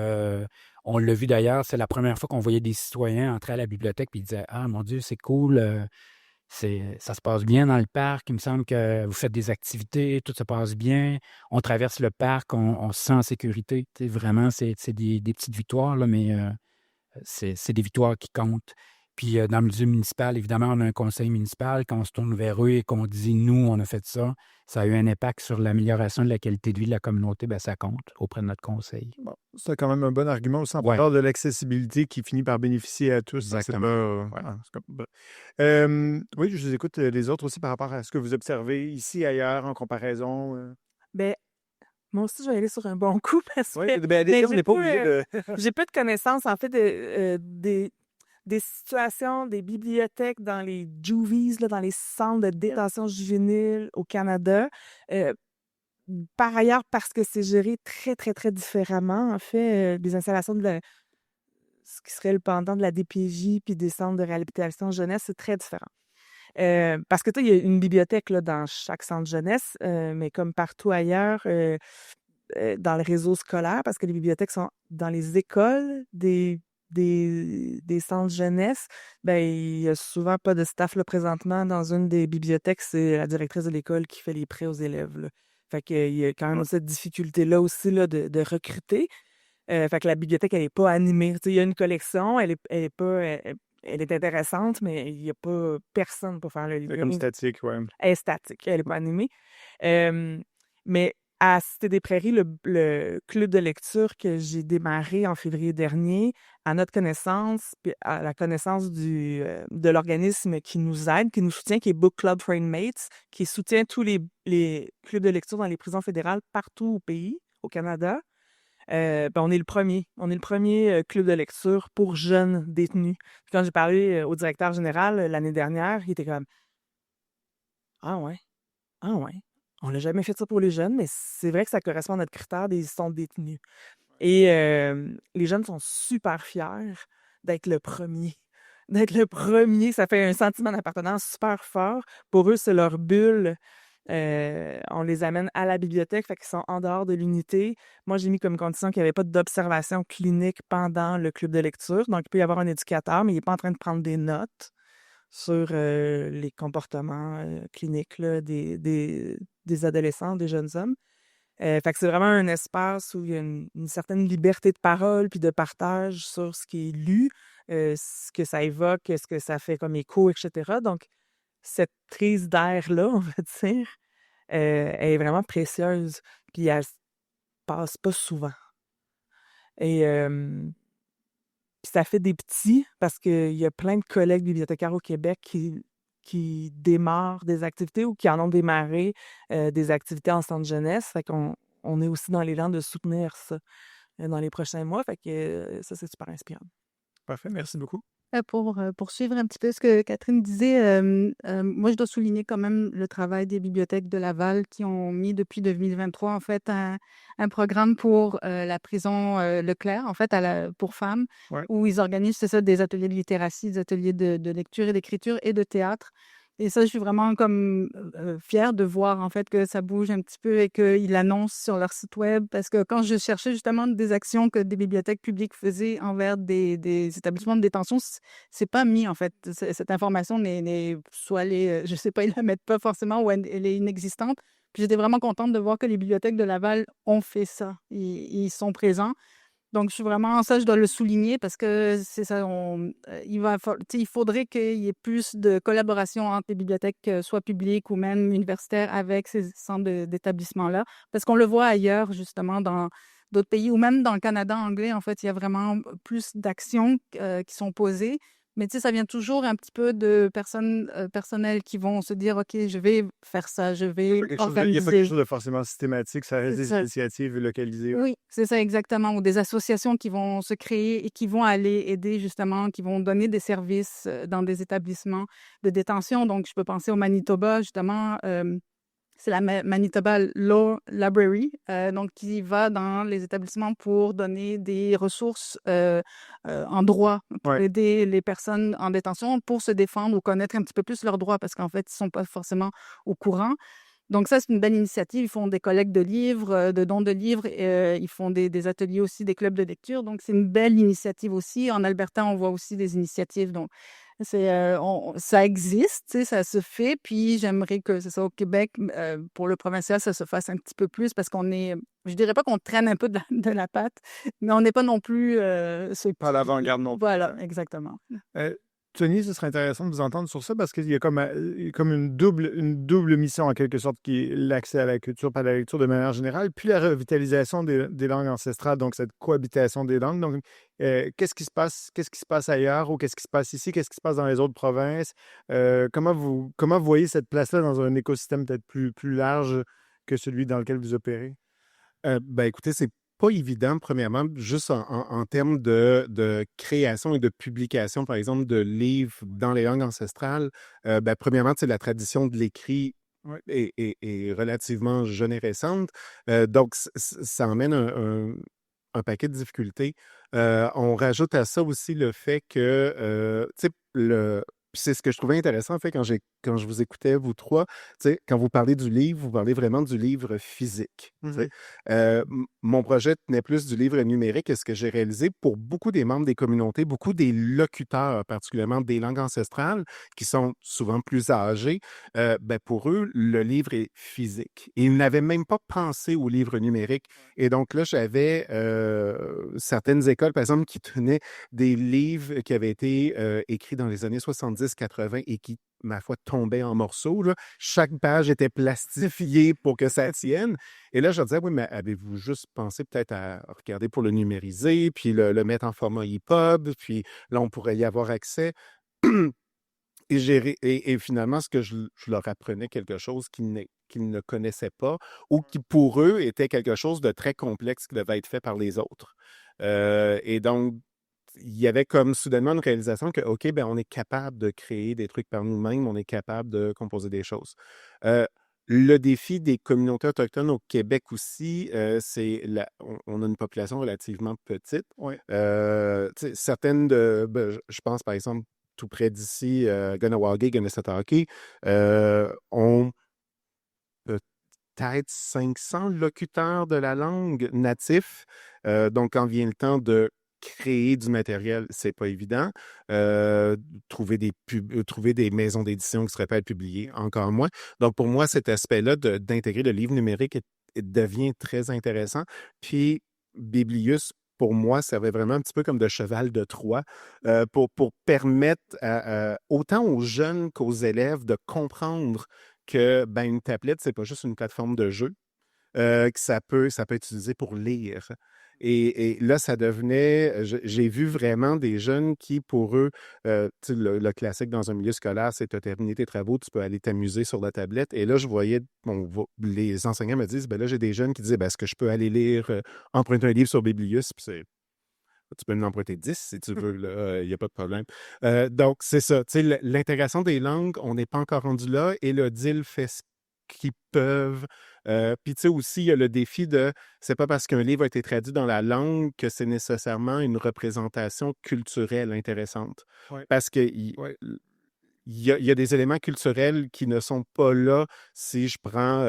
on l'a vu d'ailleurs, c'est la première fois qu'on voyait des citoyens entrer à la bibliothèque et ils disaient « Ah, mon Dieu, c'est cool, ça se passe bien dans le parc, il me semble que vous faites des activités, tout se passe bien, on traverse le parc, on se sent en sécurité. » Vraiment, c'est des petites victoires, là, mais c'est des victoires qui comptent. Puis dans le milieu municipal, évidemment, on a un conseil municipal. Quand on se tourne vers eux et qu'on dit « Nous, on a fait ça », ça a eu un impact sur l'amélioration de la qualité de vie de la communauté, bien, ça compte auprès de notre conseil. Bon, c'est quand même un bon argument aussi en faveur de l'accessibilité qui finit par bénéficier à tous. Exactement. Oui, je vous écoute les autres aussi par rapport à ce que vous observez ici, ailleurs, en comparaison. Ben, moi aussi, je vais aller sur un bon coup parce que on n'est pas obligé de... j'ai peu de connaissances, en fait, des situations, des bibliothèques dans les juvies, là, dans les centres de détention juvénile au Canada. Par ailleurs, parce que c'est géré très, très, très différemment, en fait, des installations de ce qui serait le pendant de la DPJ puis des centres de réhabilitation jeunesse, c'est très différent. Parce que il y a une bibliothèque là, dans chaque centre jeunesse, mais comme partout ailleurs, dans le réseau scolaire, parce que les bibliothèques sont dans les écoles des des centres jeunesse, ben il y a souvent pas de staff là, présentement dans une des bibliothèques. C'est la directrice de l'école qui fait les prêts aux élèves. Là. Fait qu'il y a quand même cette difficulté-là aussi là, de recruter. Fait que la bibliothèque, elle est pas animée. Tu sais, il y a une collection, elle est pas, elle est intéressante, mais il y a pas personne pour faire le C'est comme livre. statique, ouais. Elle est statique, elle est pas animée. Mais à Cité des Prairies, le club de lecture que j'ai démarré en février dernier, à notre connaissance, puis à la connaissance de l'organisme qui nous aide, qui nous soutient, qui est Book Club Mates, qui soutient tous les clubs de lecture dans les prisons fédérales partout au pays, au Canada. Ben, on est le premier. On est le premier club de lecture pour jeunes détenus. Puis quand j'ai parlé au directeur général l'année dernière, il était comme Ah ouais, ah ouais. On n'a jamais fait ça pour les jeunes, mais c'est vrai que ça correspond à notre critère des centres détenus. Et les jeunes sont super fiers d'être le premier. D'être le premier, ça fait un sentiment d'appartenance super fort. Pour eux, c'est leur bulle. On les amène à la bibliothèque, fait qu'ils sont en dehors de l'unité. Moi, j'ai mis comme condition qu'il n'y avait pas d'observation clinique pendant le club de lecture. Donc, il peut y avoir un éducateur, mais il n'est pas en train de prendre des notes sur les comportements cliniques là, des adolescents, des jeunes hommes. Fait que c'est vraiment un espace où il y a une certaine liberté de parole puis de partage sur ce qui est lu, ce que ça évoque, ce que ça fait comme écho, etc. Donc, cette prise d'air-là, on va dire, elle est vraiment précieuse. Puis elle se passe pas souvent. Et puis ça fait des petits parce qu'il y a plein de collègues bibliothécaires au Québec qui démarrent des activités ou qui en ont démarré des activités en centre jeunesse. Fait qu'on est aussi dans l'élan de soutenir ça dans les prochains mois. Fait que ça, c'est super inspirant. Parfait, merci beaucoup. Pour poursuivre un petit peu ce que Catherine disait, moi, je dois souligner quand même le travail des bibliothèques de Laval qui ont mis depuis 2023, en fait, un programme pour la prison Leclerc, en fait, pour femmes, Ouais. où ils organisent, c'est ça, des ateliers de littératie, des ateliers de lecture et d'écriture et de théâtre. Et ça, je suis vraiment comme fière de voir, en fait, que ça bouge un petit peu et qu'ils l'annoncent sur leur site web. Parce que quand je cherchais justement des actions que des bibliothèques publiques faisaient envers des établissements de détention, c'est pas mis, en fait. Cette information soit je sais pas, ils la mettent pas forcément ou elle est inexistante. Puis j'étais vraiment contente de voir que les bibliothèques de Laval ont fait ça. Ils sont présents. Donc, je suis vraiment, ça, je dois le souligner parce que c'est ça, il faudrait qu'il y ait plus de collaboration entre les bibliothèques, soit publiques ou même universitaires, avec ces centres d'établissement-là. Parce qu'on le voit ailleurs, justement, dans d'autres pays ou même dans le Canada anglais, en fait, il y a vraiment plus d'actions qui sont posées. Mais tu sais, ça vient toujours un petit peu de personnes personnelles qui vont se dire, OK, je vais faire ça, je vais Il n'y a pas quelque organiser. chose de forcément systématique, ça reste C'est des ça. initiatives localisées. Ouais. Oui, c'est ça exactement. Ou des associations qui vont se créer et qui vont aller aider justement, qui vont donner des services dans des établissements de détention. Donc, je peux penser au Manitoba, justement. C'est la Manitoba Law Library, donc qui va dans les établissements pour donner des ressources en droit, pour Ouais. aider les personnes en détention pour se défendre ou connaître un petit peu plus leurs droits parce qu'en fait, ils ne sont pas forcément au courant. Donc ça, c'est une belle initiative. Ils font des collectes de livres, de dons de livres. Ils font des ateliers aussi, des clubs de lecture. Donc, c'est une belle initiative aussi. En Alberta, on voit aussi des initiatives. Donc, ça existe, tu sais, ça se fait. Puis, j'aimerais que c'est ça au Québec, pour le provincial, ça se fasse un petit peu plus parce qu'on est, je dirais pas qu'on traîne un peu de la patte, mais on n'est pas non plus ceux Pas à l'avant-garde non plus. Voilà, exactement. Tony, ce serait intéressant de vous entendre sur ça parce qu'il y a comme une double mission en quelque sorte qui est l'accès à la culture par la lecture de manière générale, puis la revitalisation des langues ancestrales, donc cette cohabitation des langues. Donc, qu'est-ce qui se passe ailleurs ou qu'est-ce qui se passe ici? Qu'est-ce qui se passe dans les autres provinces? Comment vous voyez cette place-là dans un écosystème peut-être plus large que celui dans lequel vous opérez? Ben écoutez, c'est pas évident, premièrement, juste en termes de création et de publication, par exemple, de livres dans les langues ancestrales. Ben, premièrement, la tradition de l'écrit Ouais. est relativement jeune et récente. Donc, ça emmène un paquet de difficultés. On rajoute à ça aussi le fait que, tu sais, Puis c'est ce que je trouvais intéressant, en fait, quand je vous écoutais, vous trois, tu sais, quand vous parlez du livre, vous parlez vraiment du livre physique. Tu sais. Mon projet tenait plus du livre numérique et ce que j'ai réalisé pour beaucoup des membres des communautés, beaucoup des locuteurs, particulièrement des langues ancestrales, qui sont souvent plus âgés, ben pour eux, le livre est physique. Et ils n'avaient même pas pensé au livre numérique. Et donc là, j'avais certaines écoles, par exemple, qui tenaient des livres qui avaient été écrits dans les années 70-80 et qui, ma foi, tombaient en morceaux. Là. Chaque page était plastifiée pour que ça tienne. Et là, je leur disais, oui, mais avez-vous juste pensé peut-être à regarder pour le numériser, puis le mettre en format EPUB, puis là, on pourrait y avoir accès. Et finalement, ce que je leur apprenais quelque chose qu'ils ne connaissaient pas ou qui, pour eux, était quelque chose de très complexe qui devait être fait par les autres. Et donc, il y avait comme soudainement une réalisation que, OK, ben on est capable de créer des trucs par nous-mêmes, on est capable de composer des choses. Le défi des communautés autochtones au Québec aussi, on a une population relativement petite. Oui. Certaines je pense par exemple tout près d'ici, Ganawagi, Gannesatake, ont peut-être 500 locuteurs de la langue natifs. Donc, quand vient le temps de créer du matériel, c'est pas évident. Trouver des maisons d'édition qui seraient pas publiées, encore moins. Donc, pour moi, cet aspect-là d'intégrer le livre numérique devient très intéressant. Puis, Biblius, pour moi, servait vraiment un petit peu comme de cheval de Troie pour permettre autant aux jeunes qu'aux élèves de comprendre que une tablette, c'est pas juste une plateforme de jeu, que ça peut être utilisé pour lire. Et là, ça devenait... J'ai vu vraiment des jeunes qui, pour eux, le classique dans un milieu scolaire, c'est tu as terminé tes travaux, tu peux aller t'amuser sur la tablette. Et là, je voyais... les enseignants me disent, là, j'ai des jeunes qui disaient, est-ce que je peux aller lire, emprunter un livre sur Biblius? Puis tu peux en emprunter 10 si tu veux, il n'y a pas de problème. Donc, c'est ça. L'intégration des langues, on n'est pas encore rendu là et le DIL fait ce qu'ils peuvent. Puis, tu sais, aussi, il y a le défi c'est pas parce qu'un livre a été traduit dans la langue que c'est nécessairement une représentation culturelle intéressante. Ouais. Parce que il y a des éléments culturels qui ne sont pas là si je prends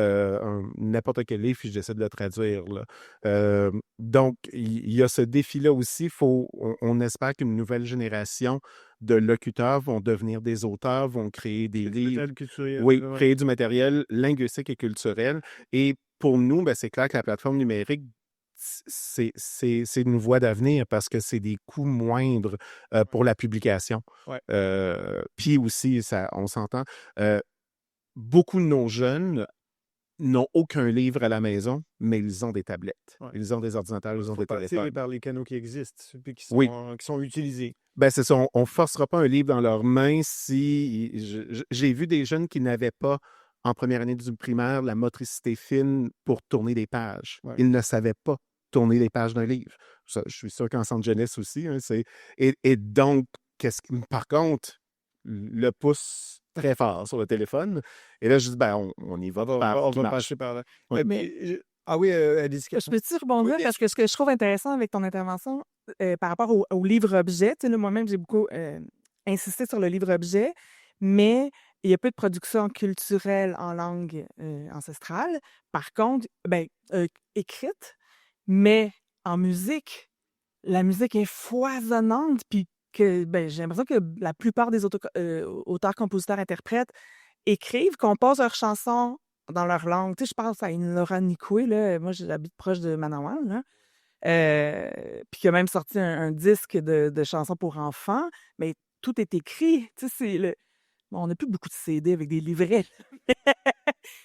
n'importe quel livre et j'essaie de le traduire. Là. Donc, il y a ce défi-là aussi. On espère qu'une nouvelle génération de locuteurs vont devenir des auteurs, vont créer des livres. Oui, créer du matériel linguistique et culturel. Et pour nous, c'est clair que la plateforme numérique, c'est une voie d'avenir parce que c'est des coûts moindres pour la publication. Ouais. Puis aussi, on s'entend, beaucoup de nos jeunes n'ont aucun livre à la maison, mais ils ont des tablettes. Ouais. Ils ont des ordinateurs, ils ont des téléphones. Par les canaux qui existent et qui sont utilisés. C'est ça, on ne forcera pas un livre dans leurs mains si... J'ai vu des jeunes qui n'avaient pas, en première année du primaire, la motricité fine pour tourner des pages. Ouais. Ils ne savaient pas tourner les pages d'un livre. Ça, je suis sûr qu'en centre jeunesse aussi. Hein, et donc, par contre, le pouce très fort sur le téléphone. Et là, je dis, on y va. On va passer par là. Ouais. Oui, Alicia. Je peux-tu rebondir? Oui, Parce que ce que je trouve intéressant avec ton intervention par rapport au livre-objet, moi-même, j'ai beaucoup insisté sur le livre-objet, mais il y a peu de production culturelle en langue ancestrale. Par contre, écrite, mais en musique, la musique est foisonnante, puis que j'ai l'impression que la plupart des auteurs, compositeurs, interprètes écrivent, composent leurs chansons dans leur langue. Tu sais, je pense à une Laura Nicoué, là. Moi, j'habite proche de Manawan, là. Puis qui a même sorti un disque de chansons pour enfants, mais tout est écrit. Tu sais, on n'a plus beaucoup de CD avec des livrets.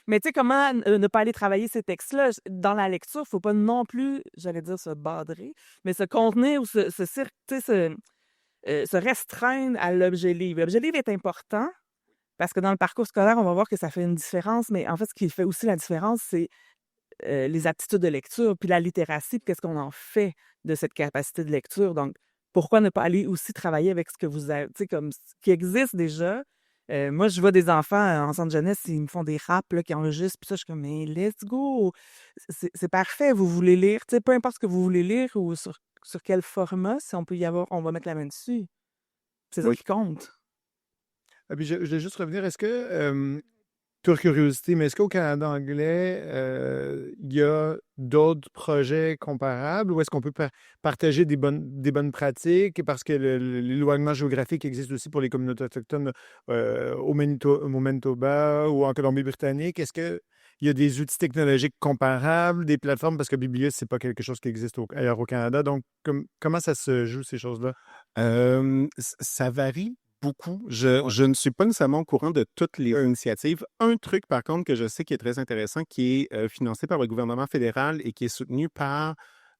Mais tu sais, comment ne pas aller travailler ces textes-là? Dans la lecture, il ne faut pas non plus, j'allais dire se badrer, mais se contenir ou se restreindre à l'objet livre. L'objet livre est important parce que dans le parcours scolaire, on va voir que ça fait une différence, mais en fait, ce qui fait aussi la différence, c'est les aptitudes de lecture, puis la littératie, puis qu'est-ce qu'on en fait de cette capacité de lecture. Donc, pourquoi ne pas aller aussi travailler avec ce que vous avez, tu sais, comme ce qui existe déjà? Moi, je vois des enfants en centre jeunesse, ils me font des raps là, qui enregistrent, puis ça, je suis comme, mais let's go! C'est parfait, vous voulez lire, tu sais, peu importe ce que vous voulez lire ou sur quel format, si on peut y avoir, on va mettre la main dessus. C'est ça qui compte. Puis je voulais juste revenir, est-ce que, par curiosité, mais est-ce qu'au Canada anglais, il y a d'autres projets comparables ou est-ce qu'on peut partager des bonnes pratiques parce que l'éloignement géographique existe aussi pour les communautés autochtones au Manitoba ou en Colombie-Britannique? Est-ce qu'il y a des outils technologiques comparables, des plateformes? Parce que Biblius, c'est pas quelque chose qui existe ailleurs au Canada. Donc, comment ça se joue, ces choses-là? Ça varie beaucoup. Je ne suis pas nécessairement au courant de toutes les initiatives. Un truc, par contre, que je sais qui est très intéressant, qui est financé par le gouvernement fédéral et qui est soutenu par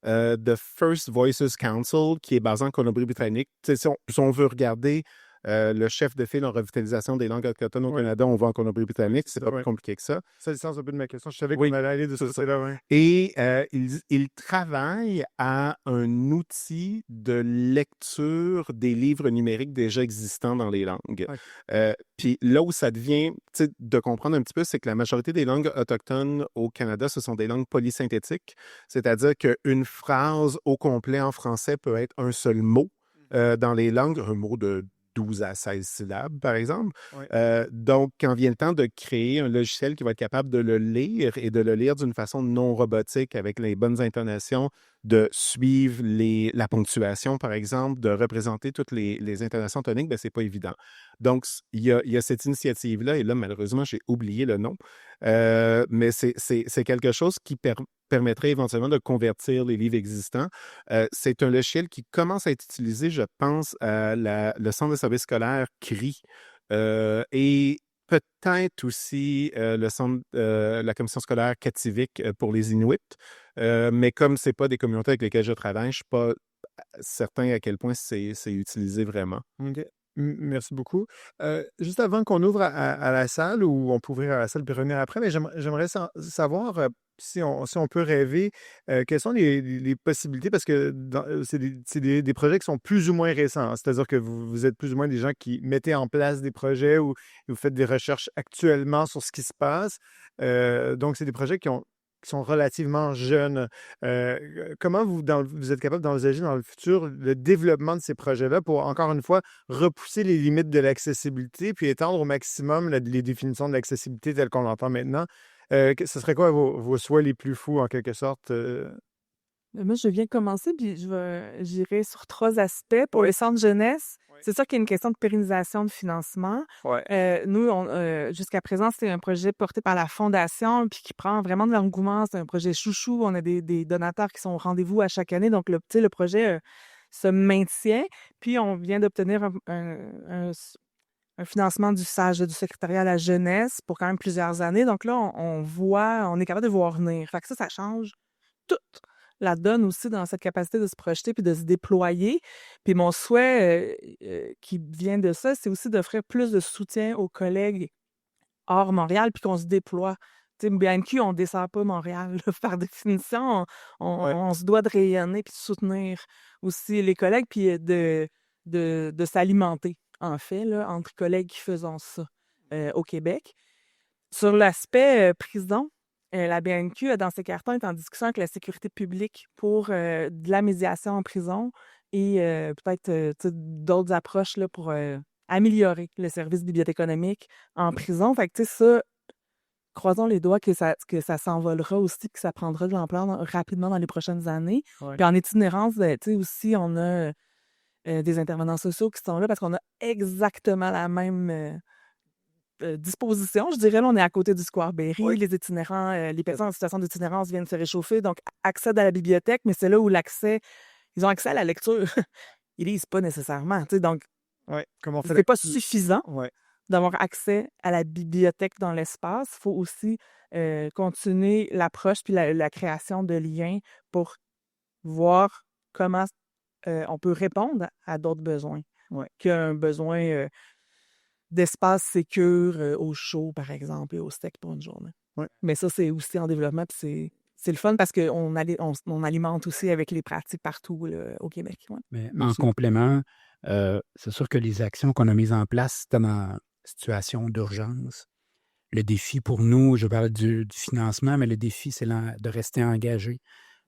The First Voices Council, qui est basé en Colombie-Britannique. Tu sais, si on veut regarder le chef de file en revitalisation des langues autochtones au Canada, on va en Colombie-Britannique. C'est pas plus compliqué que ça. Ça a le sens un peu de ma question. Je savais qu'on allait aller de ce côté-là. Ouais. Et il travaille à un outil de lecture des livres numériques déjà existants dans les langues. Puis là où ça devient, de comprendre un petit peu, c'est que la majorité des langues autochtones au Canada, ce sont des langues polysynthétiques, c'est-à-dire qu'une phrase au complet en français peut être un seul mot. Dans les langues, un mot de 12 à 16 syllabes, par exemple. Donc, quand vient le temps de créer un logiciel qui va être capable de le lire et de le lire d'une façon non robotique avec les bonnes intonations, de suivre la ponctuation, par exemple, de représenter toutes les intonations toniques, ben, c'est pas évident. Donc, il y a cette initiative-là, et là, malheureusement, j'ai oublié le nom, mais c'est quelque chose qui permettrait éventuellement de convertir les livres existants. C'est un logiciel qui commence à être utilisé, je pense, à le Centre de services scolaires CRI et peut-être aussi la commission scolaire Kativik pour les Inuits. Mais comme ce n'est pas des communautés avec lesquelles je travaille, je ne suis pas certain à quel point c'est utilisé vraiment. OK. Merci beaucoup. Juste avant qu'on ouvre à la salle, ou on peut ouvrir à la salle puis revenir après, mais j'aimerais savoir si on peut rêver, quelles sont les possibilités, parce que c'est des projets qui sont plus ou moins récents. Hein. C'est-à-dire que vous êtes plus ou moins des gens qui mettez en place des projets ou vous faites des recherches actuellement sur ce qui se passe. Donc, c'est des projets qui sont relativement jeunes. Comment vous êtes capable d'envisager dans le futur le développement de ces projets-là pour, encore une fois, repousser les limites de l'accessibilité puis étendre au maximum les définitions de l'accessibilité telles qu'on l'entend maintenant? Ce serait quoi vos souhaits les plus fous, en quelque sorte? Moi, je viens de commencer, puis j'irai sur 3 aspects. Pour les centres jeunesse, c'est sûr qu'il y a une question de pérennisation de financement. Nous, jusqu'à présent, c'est un projet porté par la Fondation, puis qui prend vraiment de l'engouement. C'est un projet chouchou. On a des donateurs qui sont au rendez-vous à chaque année. Donc, le projet se maintient. Puis, on vient d'obtenir un financement du SAGE, du secrétariat à la jeunesse, pour quand même plusieurs années. Donc là, on est capable de voir venir. Fait que ça change tout la donne aussi dans cette capacité de se projeter puis de se déployer. Puis mon souhait qui vient de ça, c'est aussi d'offrir plus de soutien aux collègues hors Montréal puis qu'on se déploie. Tu sais, BNQ, on ne dessert pas Montréal. Là, par définition, on se doit de rayonner puis de soutenir aussi les collègues puis de s'alimenter, en fait, là, entre collègues qui faisons ça au Québec. Sur l'aspect prison, la BNQ, dans ses cartons, est en discussion avec la sécurité publique pour de la médiation en prison et peut-être d'autres approches là, pour améliorer le service bibliothéconomique en prison. Fait que, tu sais, ça, croisons les doigts que ça s'envolera aussi, que ça prendra de l'ampleur rapidement dans les prochaines années. Puis en itinérance, tu sais, aussi, on a des intervenants sociaux qui sont là parce qu'on a exactement la même disposition. Je dirais, là, on est à côté du Square Berry. Les itinérants, les personnes en situation d'itinérance viennent se réchauffer, donc accèdent à la bibliothèque, mais c'est là où ils ont accès à la lecture. Ils lisent pas nécessairement. Donc, c'est pas suffisant d'avoir accès à la bibliothèque dans l'espace. Il faut aussi continuer l'approche puis la création de liens pour voir comment on peut répondre à d'autres besoins. Qu'un besoin d'espace sécure au chaud, par exemple, et au sec pour une journée. Mais ça, c'est aussi en développement, puis c'est le fun parce qu'on alimente aussi avec les pratiques partout là, au Québec. Mais en complément, c'est sûr que les actions qu'on a mises en place, c'était dans situation d'urgence. Le défi pour nous, je parle du financement, mais le défi, c'est de rester engagé.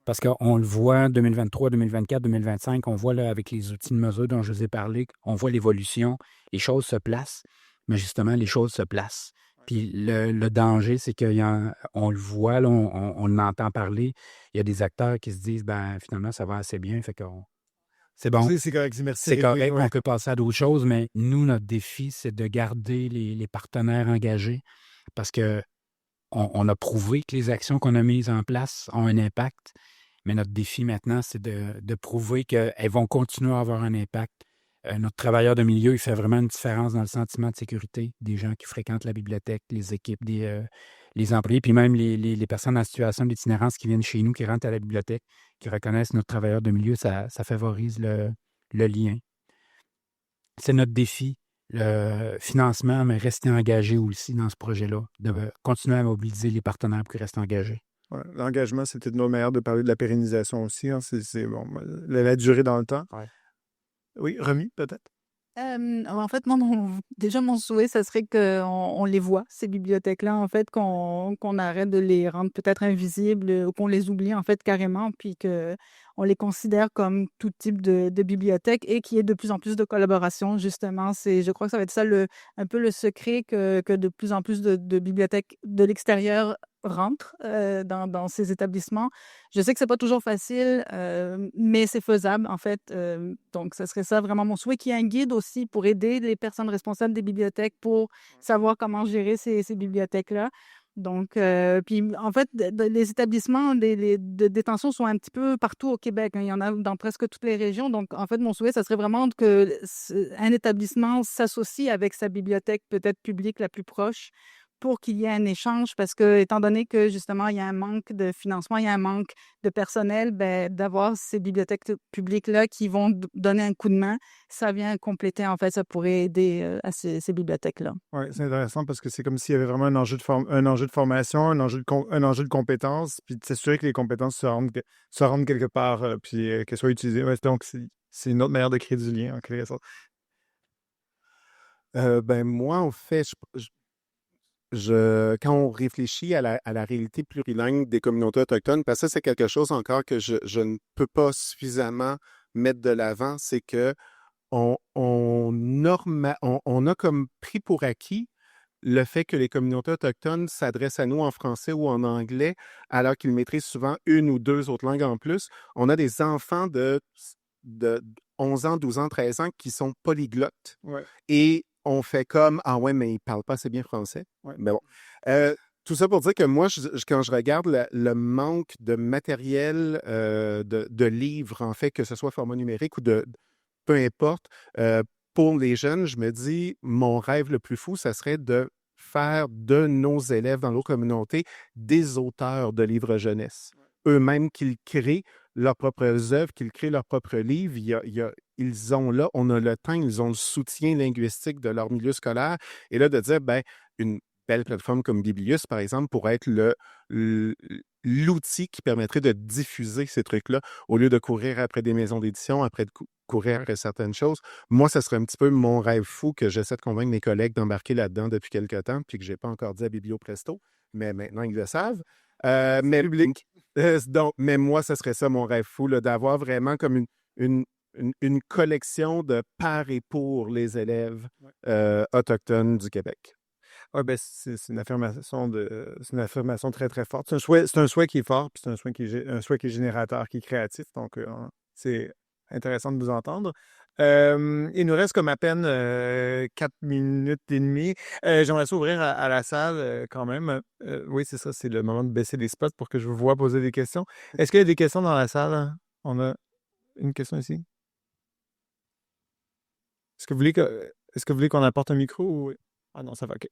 Parce qu'on le voit 2023, 2024, 2025, on voit là, avec les outils de mesure dont je vous ai parlé, on voit l'évolution, les choses se placent. mais justement, les choses se placent. Puis le danger, c'est qu'on le voit, là, on entend parler. Il y a des acteurs qui se disent, ben finalement, ça va assez bien, fait qu'on c'est bon, C'est correct, merci. c'est correct, Ouais. on peut passer à d'autres choses, mais nous, notre défi, c'est de garder les partenaires engagés parce que on a prouvé que les actions qu'on a mises en place ont un impact, mais notre défi maintenant, c'est de prouver qu'elles vont continuer à avoir un impact. Notre travailleur de milieu, il fait vraiment une différence dans le sentiment de sécurité des gens qui fréquentent la bibliothèque, les équipes, les employés, puis même les personnes en situation d'itinérance qui viennent chez nous, qui rentrent à la bibliothèque, qui reconnaissent notre travailleur de milieu, ça favorise le lien. C'est notre défi, le financement, mais rester engagé aussi dans ce projet-là, de continuer à mobiliser les partenaires pour qu'ils restent engagés. Ouais, l'engagement, c'était de nos meilleurs de parler de la pérennisation aussi. Hein. C'est bon, la durée dans le temps. Ouais. Oui, Remy, peut-être? En fait, moi, déjà, mon souhait, ça serait qu'on les voit, ces bibliothèques-là, en fait, qu'on arrête de les rendre peut-être invisibles ou qu'on les oublie, en fait, carrément, puis qu'on les considère comme tout type de bibliothèque et qu'il y ait de plus en plus de collaboration, justement. Je crois que ça va être ça un peu le secret que de plus en plus de bibliothèques de l'extérieur rentrent dans ces établissements. Je sais que c'est pas toujours facile, mais c'est faisable, en fait. Donc, ce serait ça vraiment mon souhait, qu'il y ait un guide aussi pour aider les personnes responsables des bibliothèques pour savoir comment gérer ces bibliothèques-là. Donc, puis en fait, les établissements de détention sont un petit peu partout au Québec, hein. Il y en a dans presque toutes les régions. Donc, en fait, mon souhait, ça serait vraiment que un établissement s'associe avec sa bibliothèque peut-être publique la plus proche pour qu'il y ait un échange parce que, étant donné que justement, il y a un manque de financement, il y a un manque de personnel, ben, d'avoir ces bibliothèques publiques-là qui vont donner un coup de main, ça vient compléter, en fait, ça pourrait aider à ces bibliothèques-là. Oui, c'est intéressant parce que c'est comme s'il y avait vraiment un enjeu un enjeu de formation, un enjeu de compétences, puis de s'assurer que les compétences se rendent quelque part, puis qu'elles soient utilisées. Ouais, donc, c'est une autre manière de créer du lien, en quelque sorte. Ben moi, en fait, quand on réfléchit à la réalité plurilingue des communautés autochtones, parce que ça, c'est quelque chose encore que je ne peux pas suffisamment mettre de l'avant, c'est que on a comme pris pour acquis le fait que les communautés autochtones s'adressent à nous en français ou en anglais, alors qu'ils maîtrisent souvent une ou deux autres langues en plus. On a des enfants de 11 ans, 12 ans, 13 ans qui sont polyglottes. Ouais. Et on fait comme, ah ouais, mais ils ne parlent pas assez bien français. Ouais. Mais bon. Tout ça pour dire que moi, quand je regarde le manque de matériel, de livres, en fait, que ce soit format numérique ou peu importe, pour les jeunes, je me dis, mon rêve le plus fou, ça serait de faire de nos élèves dans nos communautés des auteurs de livres jeunesse. Eux-mêmes qu'ils créent leurs propres œuvres, qu'ils créent leurs propres livres. Ils ont là, on a le temps, ils ont le soutien linguistique de leur milieu scolaire. Et là, de dire, ben, une belle plateforme comme Biblius, par exemple, pourrait être l'outil qui permettrait de diffuser ces trucs-là au lieu de courir après des maisons d'édition, après de courir après certaines choses. Moi, ça serait un petit peu mon rêve fou que j'essaie de convaincre mes collègues d'embarquer là-dedans depuis quelque temps, puis que je n'ai pas encore dit à Biblio Presto, mais maintenant ils le savent. Mais public. Donc, mais moi, ce serait ça mon rêve fou, là, d'avoir vraiment comme une collection de par et pour les élèves autochtones du Québec. Oui, ben, c'est une affirmation très, très forte. C'est un souhait qui est fort, puis c'est un souhait qui est générateur, qui est créatif. Donc, c'est intéressant de vous entendre. Il nous reste comme à peine 4 minutes et demie. J'aimerais ça ouvrir à la salle quand même. Oui, c'est ça, c'est le moment de baisser les spots pour que je vous vois poser des questions. Est-ce qu'il y a des questions dans la salle? Hein? On a une question ici. Est-ce que vous voulez qu'on apporte un micro? Ou... Ah non, ça va, OK.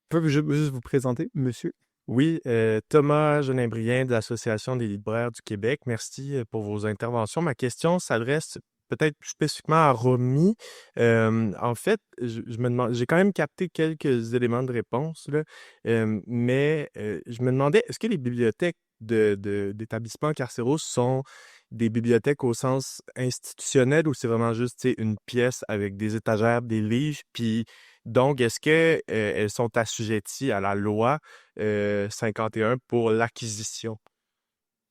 Peux-je juste vous présenter, monsieur? Oui, Thomas Genin-Brien de l'Association des libraires du Québec. Merci pour vos interventions. Ma question s'adresse peut-être plus spécifiquement à Romy. En fait, je me demande, j'ai quand même capté quelques éléments de réponse, là, mais je me demandais, est-ce que les bibliothèques d'établissements carcéraux sont des bibliothèques au sens institutionnel ou c'est vraiment juste, tu sais, une pièce avec des étagères, des livres, puis donc, est-ce qu'elles sont assujetties à la loi 51 pour l'acquisition?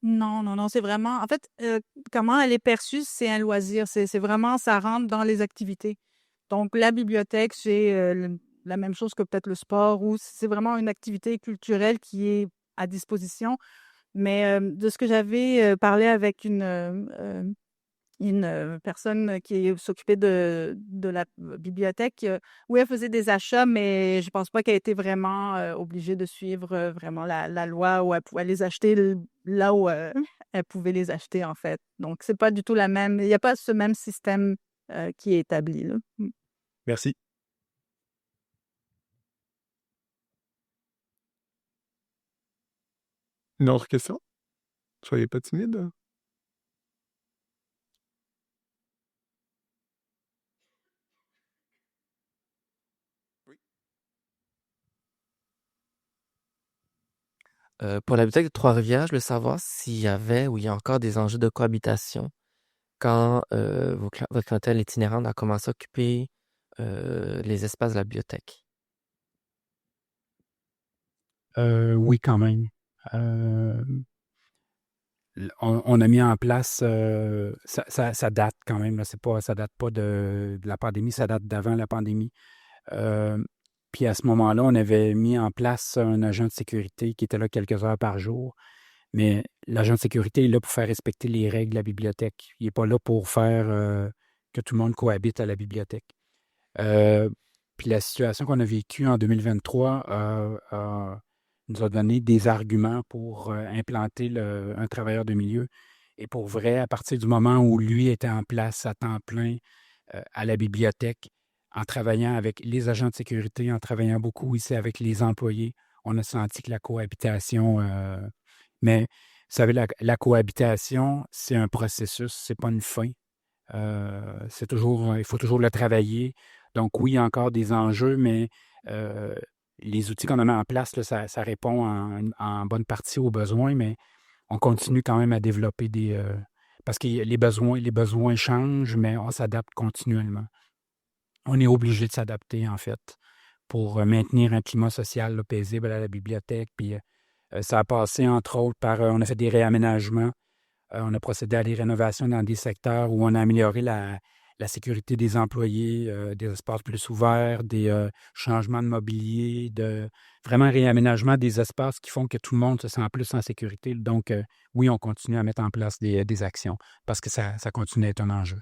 Non, c'est vraiment... En fait, comment elle est perçue, c'est un loisir. C'est vraiment, ça rentre dans les activités. Donc, la bibliothèque, c'est la même chose que peut-être le sport, ou c'est vraiment une activité culturelle qui est à disposition. Mais de ce que j'avais parlé avec une personne qui s'occupait de la bibliothèque, oui, elle faisait des achats, mais je pense pas qu'elle était vraiment obligée de suivre vraiment la loi, où elle pouvait les acheter là où elle pouvait les acheter, en fait. Donc, c'est pas du tout la même, il n'y a pas ce même système qui est établi, là. Merci. Une autre question? Soyez pas timide. Pour la bibliothèque de Trois-Rivières, je voulais savoir s'il y avait ou il y a encore des enjeux de cohabitation quand votre clientèle itinérante a commencé à occuper les espaces de la bibliothèque. Oui, quand même. Euh, on a mis en place, ça date quand même, là, ça date pas de la pandémie, ça date d'avant la pandémie. Euh, Puis à ce moment-là, on avait mis en place un agent de sécurité qui était là quelques heures par jour. Mais l'agent de sécurité est là pour faire respecter les règles de la bibliothèque. Il n'est pas là pour faire que tout le monde cohabite à la bibliothèque. Euh, Puis la situation qu'on a vécue en 2023 nous a donné des arguments pour implanter un travailleur de milieu. Et pour vrai, à partir du moment où lui était en place à temps plein à la bibliothèque, en travaillant avec les agents de sécurité, en travaillant beaucoup ici avec les employés, on a senti que la cohabitation... mais, vous savez, la cohabitation, c'est un processus, c'est pas une fin. Il faut toujours le travailler. Donc, oui, il y a encore des enjeux, mais les outils qu'on a mis en place, là, ça répond en bonne partie aux besoins, mais on continue quand même à développer parce que les besoins changent, mais on s'adapte continuellement. On est obligé de s'adapter, en fait, pour maintenir un climat social là, paisible à la bibliothèque. Puis ça a passé, entre autres, par on a fait des réaménagements. On a procédé à des rénovations dans des secteurs où on a amélioré la sécurité des employés, des espaces plus ouverts, des changements de mobilier, vraiment un réaménagement des espaces qui font que tout le monde se sent plus en sécurité. Donc, oui, on continue à mettre en place des actions parce que ça continue à être un enjeu.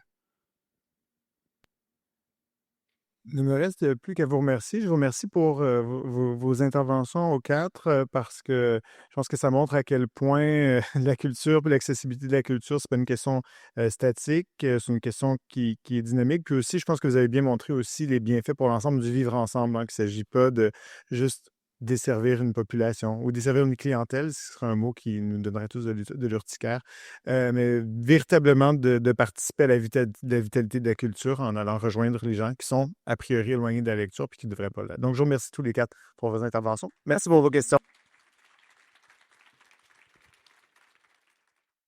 Il ne me reste plus qu'à vous remercier. Je vous remercie pour vos interventions aux quatre parce que je pense que ça montre à quel point la culture et l'accessibilité de la culture, c'est pas une question statique, c'est une question qui est dynamique. Puis aussi, je pense que vous avez bien montré aussi les bienfaits pour l'ensemble du vivre ensemble, hein, qu'il ne s'agit pas de juste desservir une population ou desservir une clientèle, ce serait un mot qui nous donnerait tous de l'urticaire, mais véritablement de participer à la vitalité de la culture en allant rejoindre les gens qui sont a priori éloignés de la lecture puis qui ne devraient pas l'être. Donc, je vous remercie tous les quatre pour vos interventions. Merci pour vos questions.